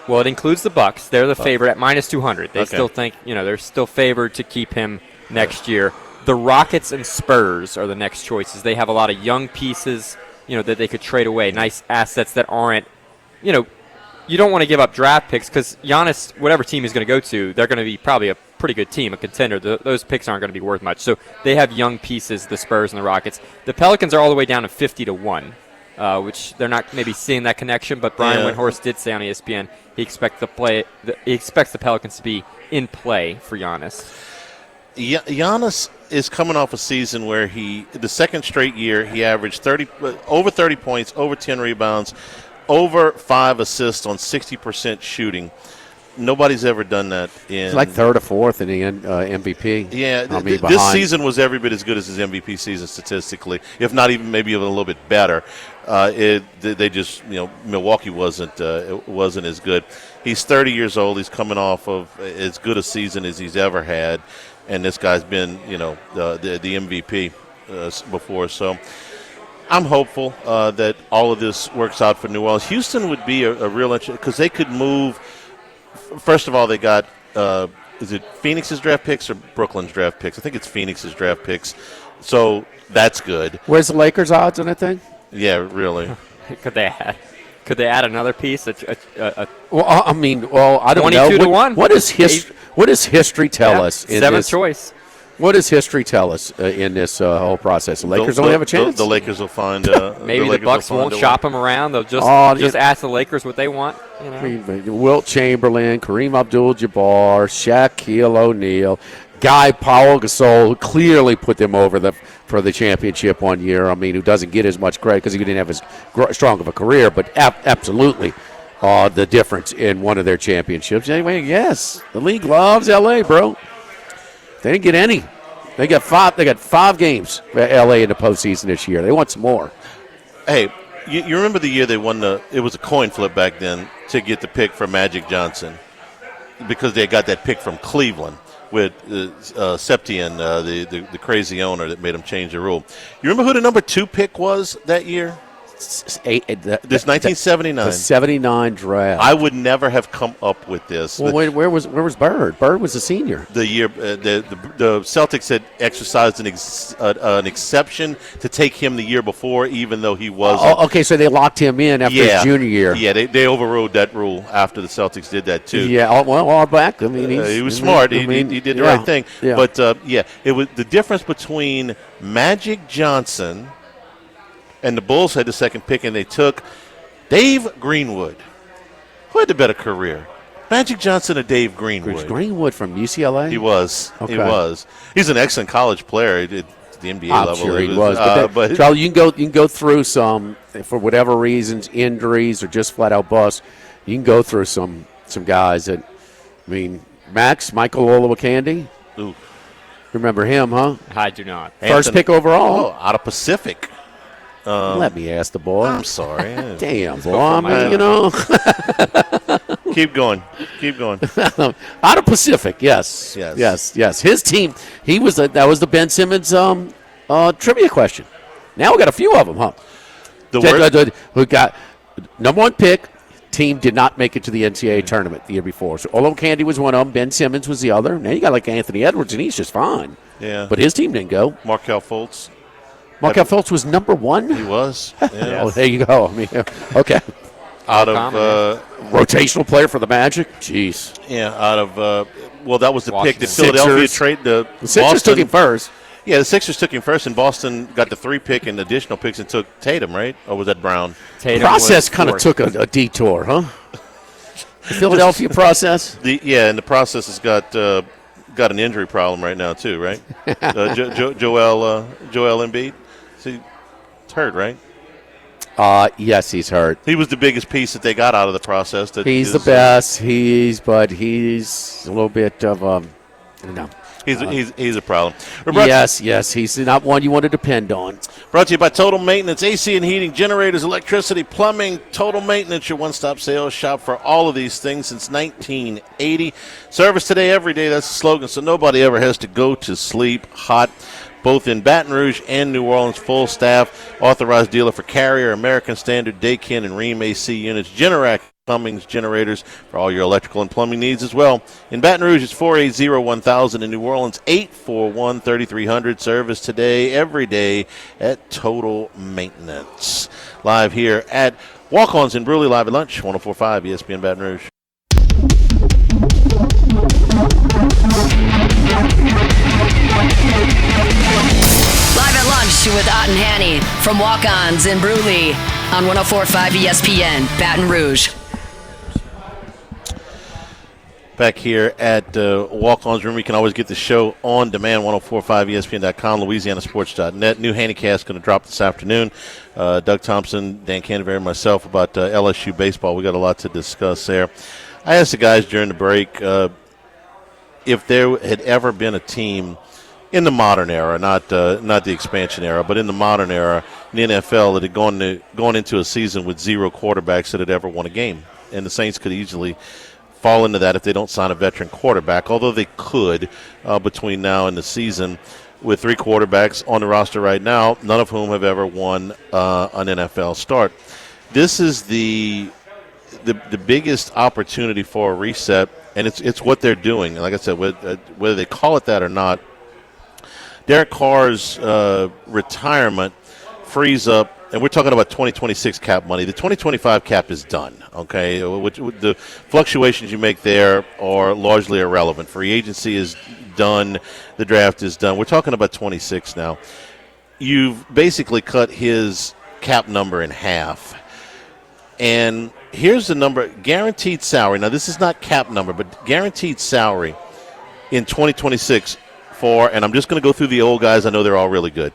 Well, it includes the Bucks. They're the favorite at minus 200. They still think, they're still favored to keep him next year. The Rockets and Spurs are the next choices. They have a lot of young pieces, that they could trade away. Nice assets that aren't, you don't want to give up draft picks because Giannis, whatever team he's going to go to, they're going to be probably a pretty good team, a contender. Those picks aren't going to be worth much. So they have young pieces, the Spurs and the Rockets. The Pelicans are all the way down to 50-1, which they're not maybe seeing that connection. But Brian Windhorst did say on ESPN he expects the Pelicans to be in play for Giannis. Giannis is coming off a season where the second straight year, he averaged over 30 points, over 10 rebounds, over 5 assists on 60% shooting. Nobody's ever done that. It's like third or fourth in the MVP. Yeah, this season was every bit as good as his MVP season statistically, if not even maybe even a little bit better. Milwaukee wasn't as good. He's 30 years old. He's coming off of as good a season as he's ever had. And this guy's been, the MVP before. So I'm hopeful that all of this works out for New Orleans. Houston would be a real interest because they could move. First of all, they got, is it Phoenix's draft picks or Brooklyn's draft picks? I think it's Phoenix's draft picks. So that's good. Where's the Lakers' odds on that thing? Yeah, really. Could they add another piece? I don't know. 22-1. What does history tell us? Seventh choice. What does history tell us in this whole process? The Lakers only have a chance? The Lakers will find maybe the Bucks won't shop them around. They'll just ask the Lakers what they want. Wilt Chamberlain, Kareem Abdul-Jabbar, Shaquille O'Neal, Guy Paul Gasol, who clearly put them over for the championship one year. Who doesn't get as much credit because he didn't have as strong of a career, but absolutely the difference in one of their championships. Anyway, yes, the league loves L.A., bro. They didn't get any. They got 5 games for L.A. in the postseason this year. They want some more. Hey, you remember the year they won it was a coin flip back then to get the pick for Magic Johnson because they got that pick from Cleveland with Septien, the crazy owner that made them change the rule. You remember who the number 2 pick was that year? This 1979. The 79 draft. I would never have come up with this. Well, where was Bird? Bird was a senior. The year the Celtics had exercised an exception to take him the year before, even though he wasn't. Okay, so they locked him in after his junior year. Yeah, they overrode that rule after the Celtics did that too. Yeah, all back. He was smart. He did the right thing. Yeah. But it was the difference between Magic Johnson. And the Bulls had the second pick, and they took Dave Greenwood. Who had the better career, Magic Johnson or Dave Greenwood? Greenwood from UCLA? He was. Okay. He was. He's an excellent college player. at the NBA I'm level. sure he was. But Charlie, you can go through some, for whatever reasons, injuries or just flat out bust. You can go through some guys that, I mean, Michael Olowokandi. Ooh. Remember him, huh? I do not. First pick overall. Out of Pacific. Let me ask the boy. I'm sorry. Damn, boy. I mean, you know. Keep going. Out of Pacific, yes. His team, that was the Ben Simmons trivia question. Now we got a few of them, huh? We got number one pick. Team did not make it to the NCAA tournament the year before. So Olowokandi was one of them. Ben Simmons was the other. Now you got like Anthony Edwards, and he's just fine. Yeah. But his team didn't go. Markelle Fultz. Markelle Fultz was number one? He was. Yeah. Oh, there you go. I mean, okay. Out of rotational player for the Magic? Jeez. Yeah, out of that was the Washington. pick. The Philadelphia trade. The Sixers took him first. Yeah, the Sixers took him first, and Boston got the 3 pick and additional picks and took Tatum, right? Or was that Brown? Tatum process kind of took a detour, huh? The Philadelphia process? And the process has got an injury problem right now too, right? Joel Embiid, he's hurt, right? Yes, he's hurt. He was the biggest piece that they got out of the process. He's the best. He's a little bit of He's a problem. Yes, he's not one you want to depend on. Brought to you by Total Maintenance, AC and heating, generators, electricity, plumbing. Total Maintenance, your one-stop sales shop for all of these things since 1980. Service today, every day. That's the slogan, so nobody ever has to go to sleep hot. Both in Baton Rouge and New Orleans, full staff, authorized dealer for Carrier, American Standard, Daikin, and Rheem AC units, Generac Cummings generators for all your electrical and plumbing needs as well. In Baton Rouge, it's 480-1000. In New Orleans, 841-3300. Service today, every day at Total Maintenance. Live here at Walk-Ons in Bruley, live at lunch, 104.5 ESPN Baton Rouge. Live at lunch with Ott and Hanny from Walk-Ons in Bruley on 104.5 ESPN Baton Rouge. Back here at Walk-On's Room. You can always get the show on demand, 1045ESPN.com, LouisianaSports.net. New Handycast going to drop this afternoon. Doug Thompson, Dan Canterbury, and myself about LSU baseball. We got a lot to discuss there. I asked the guys during the break if there had ever been a team in the modern era, not the expansion era, but in the modern era in the NFL that had gone into a season with 0 quarterbacks that had ever won a game. And the Saints could easily fall into that if they don't sign a veteran quarterback, although they could between now and the season with 3 quarterbacks on the roster right now, none of whom have ever won an NFL start. This is the biggest opportunity for a reset, and it's what they're doing. And like I said, whether they call it that or not, Derek Carr's retirement frees up, and we're talking about 2026 cap money. The 2025 cap is done, okay? The fluctuations you make there are largely irrelevant. Free agency is done. The draft is done. We're talking about 26 now. You've basically cut his cap number in half. And here's the number, guaranteed salary. Now, this is not cap number, but guaranteed salary in 2026 for, and I'm just going to go through the old guys. I know they're all really good,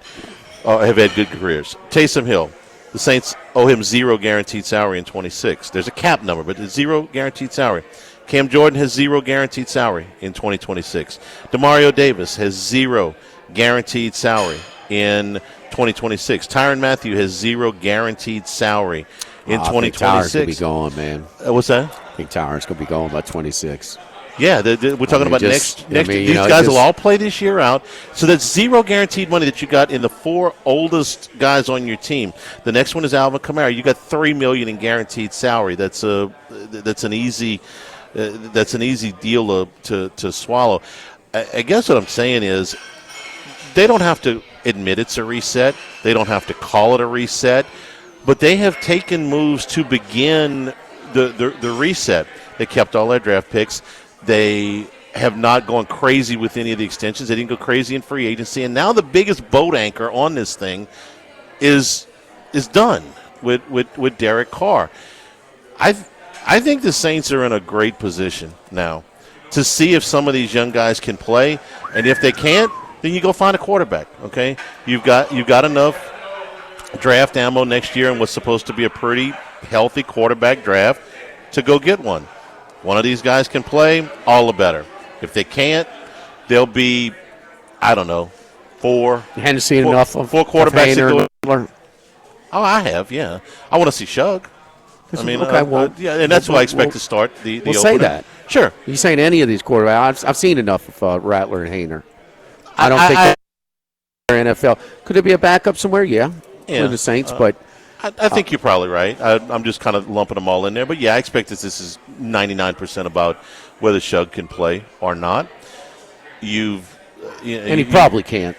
have had good careers. Taysom Hill, the Saints owe him 0 guaranteed salary in 26. There's a cap number, but it's 0 guaranteed salary. Cam Jordan has 0 guaranteed salary in 2026. Demario Davis has 0 guaranteed salary in 2026. Tyrann Mathieu has 0 guaranteed salary in 2026. I think Tyrann's going to be going, man. What's that? I think Tyrann's going to be going by 26. Yeah, we're talking about next. These guys will all play this year out. So that's 0 guaranteed money that you got in the 4 oldest guys on your team. The next one is Alvin Kamara. You got $3 million in guaranteed salary. That's an easy deal to swallow. I guess what I'm saying is they don't have to admit it's a reset. They don't have to call it a reset. But they have taken moves to begin the reset. They kept all their draft picks. They have not gone crazy with any of the extensions. They didn't go crazy in free agency. And now the biggest boat anchor on this thing is done with Derek Carr. I think the Saints are in a great position now to see if some of these young guys can play. And if they can't, then you go find a quarterback. Okay, you've got enough draft ammo next year in what's supposed to be a pretty healthy quarterback draft to go get one. One of these guys can play, all the better. If they can't, there'll be, I don't know, four. You hadn't seen enough of four quarterbacks. Of I have, yeah. I want to see Shug. I mean, okay, yeah, and that's who I expect to start the We'll opener. say that. Sure. You saying any of these quarterbacks? I've seen enough of Rattler and Hayner. I don't think they're NFL. Could it be a backup somewhere? Yeah. For the Saints, but I think you're probably right. I'm just kind of lumping them all in there. But, yeah, I expect this is 99% about whether Shug can play or not. And he probably can't.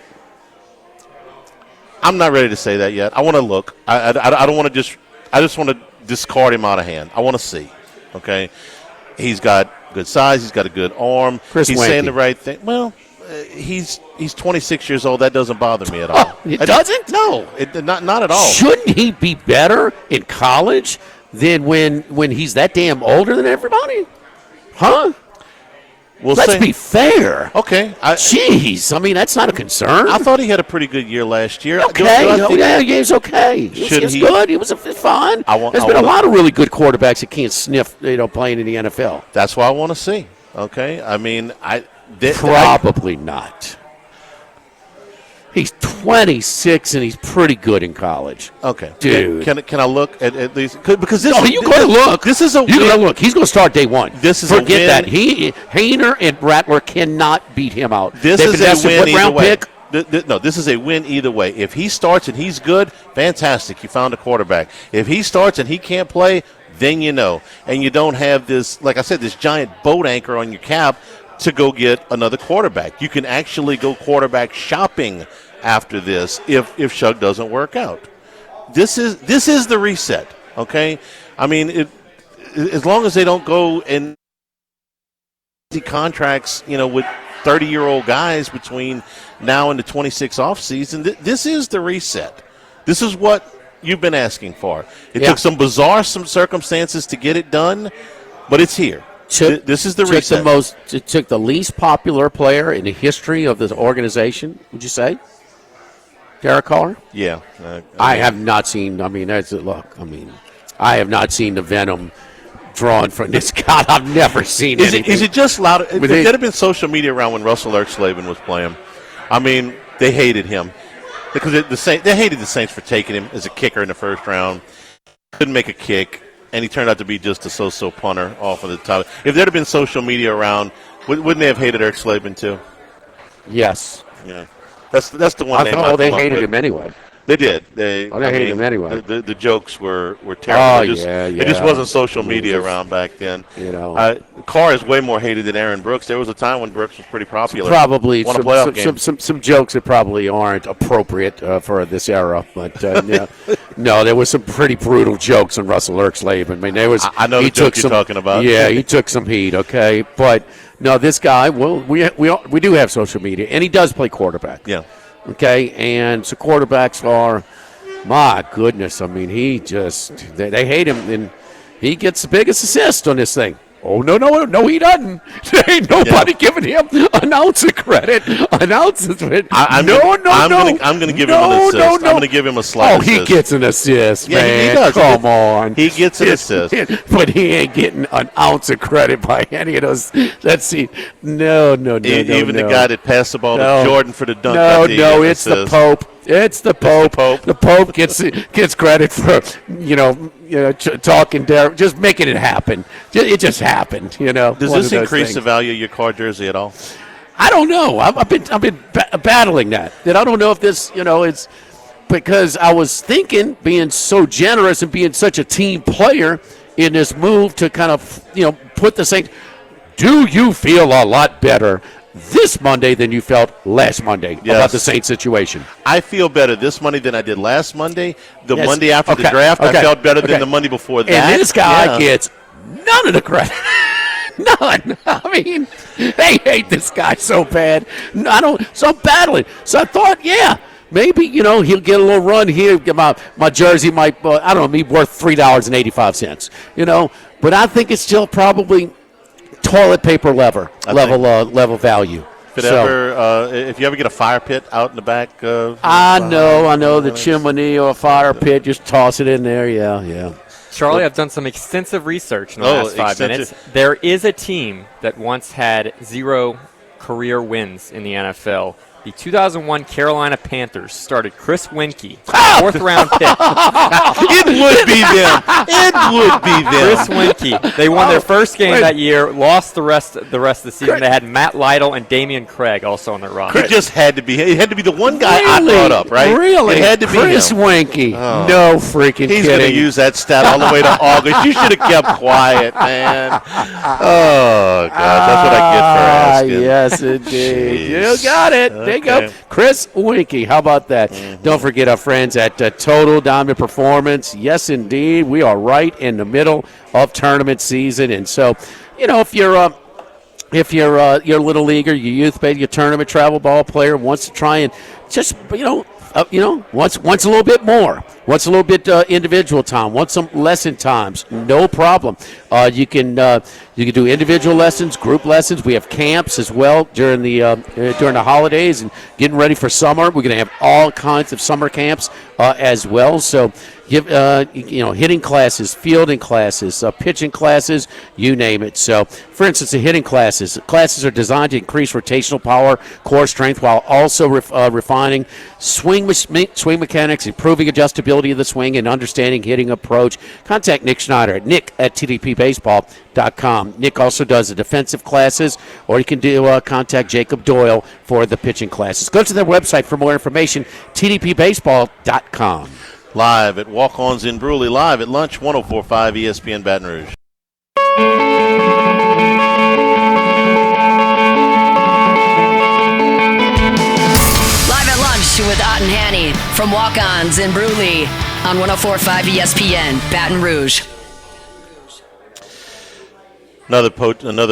I'm not ready to say that yet. I want to look. I don't want to just – I just want to discard him out of hand. I want to see, okay? He's got good size. He's got a good arm. He's saying the right thing. Well, he's 26 years old. That doesn't bother me at all. It doesn't? No, not at all. Shouldn't he be better in college than when he's that damn older than everybody? Huh? Let's be fair. Okay. Jeez. I mean, that's not a concern. I thought he had a pretty good year last year. Okay. He was okay. He was good. He was fine. There's been a lot of really good quarterbacks that can't sniff, playing in the NFL. That's what I want to see. Okay. I mean, probably not. He's 26 and he's pretty good in college. Okay, dude. Can I look at these? Because this. Oh, you got to look. This is a. You got to look. He's going to start day one. This is forget that. Hayner and Rattler cannot beat him out. This is a win either way. No, this is a win either way. If he starts and he's good, fantastic. You found a quarterback. If he starts and he can't play, then you know, and you don't have this, like I said, this giant boat anchor on your cap to go get another quarterback. You can actually go quarterback shopping after this if Shug doesn't work out. This is the reset, okay? I mean, as long as they don't go and contracts, with 30-year-old guys between now and the 26 offseason, this is the reset. This is what you've been asking for. It took some bizarre circumstances to get it done, but it's here. This is the reset. It took the least popular player in the history of this organization, would you say? Derek Carr? Yeah. I have not seen, I have not seen the venom drawn from this guy. I've never seen anything. Is it just loud? If there had been social media around when Russell Ertzlaven was playing, I mean, they hated him. Because they hated the Saints for taking him as a kicker in the first round. Couldn't make a kick, and he turned out to be just a so-so punter off of the top. If there had been social media around, wouldn't they have hated Ertzlaven too? Yes. Yeah. That's the one. They hated him anyway. They did. They hated him anyway. The jokes were terrible. It just wasn't social media around back then. Carr is way more hated than Aaron Brooks. There was a time when Brooks was pretty popular. Probably some jokes that probably aren't appropriate for this era. But no, there was some pretty brutal jokes on Russell Ertzlaven. I mean, there was. I know the joke you're talking about. Yeah, he took some heat. Okay, but no, this guy. Well, we do have social media, and he does play quarterback. Yeah. Okay, and so quarterbacks are, my goodness, I mean, they hate him, and he gets the biggest assist on this thing. Oh, no, he doesn't. There ain't nobody giving him an ounce of credit. An ounce of it. I'm going to give him an assist. I'm going to give him a slight assist. Oh, he gets an assist, man. He does. Come on. He gets an assist. But he ain't getting an ounce of credit by any of those. Let's see. No. Even the guy that passed the ball to Jordan for the dunk. No, it's the Pope. It's the Pope. The Pope gets credit for talking there, just making it happen. It just happened. Does this increase the value of your car jersey at all? I don't know. I've been battling that. That I don't know if this it's because I was thinking being so generous and being such a team player in this move to kind of put the Saints. Do you feel a lot better this Monday than you felt last Monday about the Saints situation? I feel better this Monday than I did last Monday. The Monday after the draft, I felt better than the Monday before that. And this guy gets none of the credit. None. I mean, they hate this guy so bad. So I'm battling. So I thought, maybe, he'll get a little run here. My jersey might, be worth $3.85, But I think it's still probably toilet paper level value If you ever get a fire pit out in the back. I know the chimney or a fire pit, just toss it in there. Yeah. Charlie, I've done some extensive research in the last 5 minutes. There is a team that once had 0 career wins in the NFL. The 2001 Carolina Panthers started Chris Winkie, 4th-round pick. It would be them. Chris Winkie. They won their first game that year, lost the rest of the season. They had Matt Lytle and Damian Craig also on their roster. It just had to be. It had to be the one guy I brought up, right? Really? It had to be Chris him. Winkie. Oh. No freaking He's kidding. going to use that stat all the way to August. You should have kept quiet, man. Oh, God. That's what I get for asking. Yes, indeed. You got it. There you go. Chris Winkie. How about that? Mm-hmm. Don't forget our friends at Total Diamond Performance. Yes, indeed. We are right in the middle of tournament season. And so, if you're a little leaguer, your youth base, your tournament travel ball player wants to try and just, wants a little bit more, wants a little bit individual time, wants some lesson times, no problem. You can do individual lessons, group lessons. We have camps as well during the holidays and getting ready for summer. We're going to have all kinds of summer camps as well. So give hitting classes, fielding classes, pitching classes, you name it. So, for instance, the hitting classes are designed to increase rotational power, core strength, while also refining swing mechanics, improving adjustability of the swing, and understanding hitting approach. Contact Nick Schneider at nick@tdpbaseball.com. Nick also does the defensive classes, or you can contact Jacob Doyle for the pitching classes. Go to their website for more information, tdpbaseball.com. Live at Walk-Ons in Bruley, live at lunch, 104.5 ESPN Baton Rouge. Live at lunch with Ott and Hanny from Walk-Ons in Bruley on 104.5 ESPN Baton Rouge. Another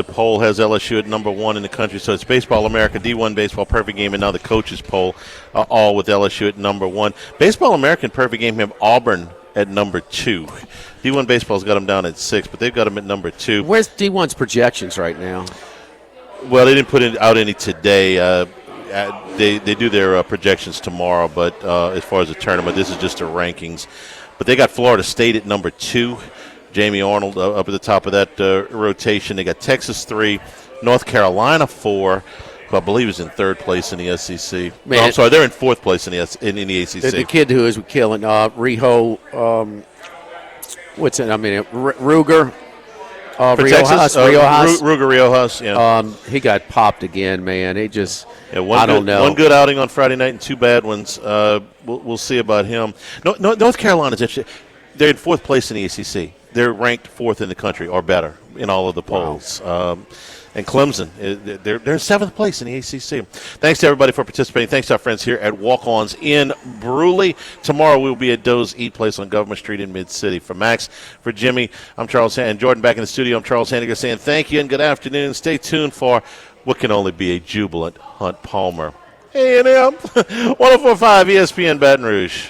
poll has LSU at number 1 in the country. So it's Baseball America, D1 Baseball Perfect Game, and now the coaches poll, all with LSU at number 1. Baseball American Perfect Game have Auburn at number 2. D1 Baseball's got them down at 6, but they've got them at number 2. Where's D1's projections right now? Well, they didn't put out any today. They do their projections tomorrow, but as far as the tournament, this is just their rankings. But they got Florida State at number 2. Jamie Arnold up at the top of that rotation. They got Texas 3, North Carolina 4, who I believe is in 3rd place in the SEC. No, I'm sorry, they're in 4th place in the ACC. The kid who is killing Riho, Ruger. Ruger Riojas. Yeah. He got popped again, man. He just, I don't know. One good outing on Friday night and 2 bad ones. We'll see about him. No, North Carolina's actually, they're in 4th place in the ACC. They're ranked 4th in the country or better in all of the polls. Wow. And Clemson, they're in 7th place in the ACC. Thanks to everybody for participating. Thanks to our friends here at Walk-Ons in Bruley. Tomorrow we'll be at Doe's Eat Place on Government Street in Mid-City. For Max, for Jimmy, I'm Charles and Jordan back in the studio. I'm Charles Hanniger saying thank you and good afternoon. Stay tuned for what can only be a jubilant Hunt Palmer. A&M, 104.5 ESPN Baton Rouge.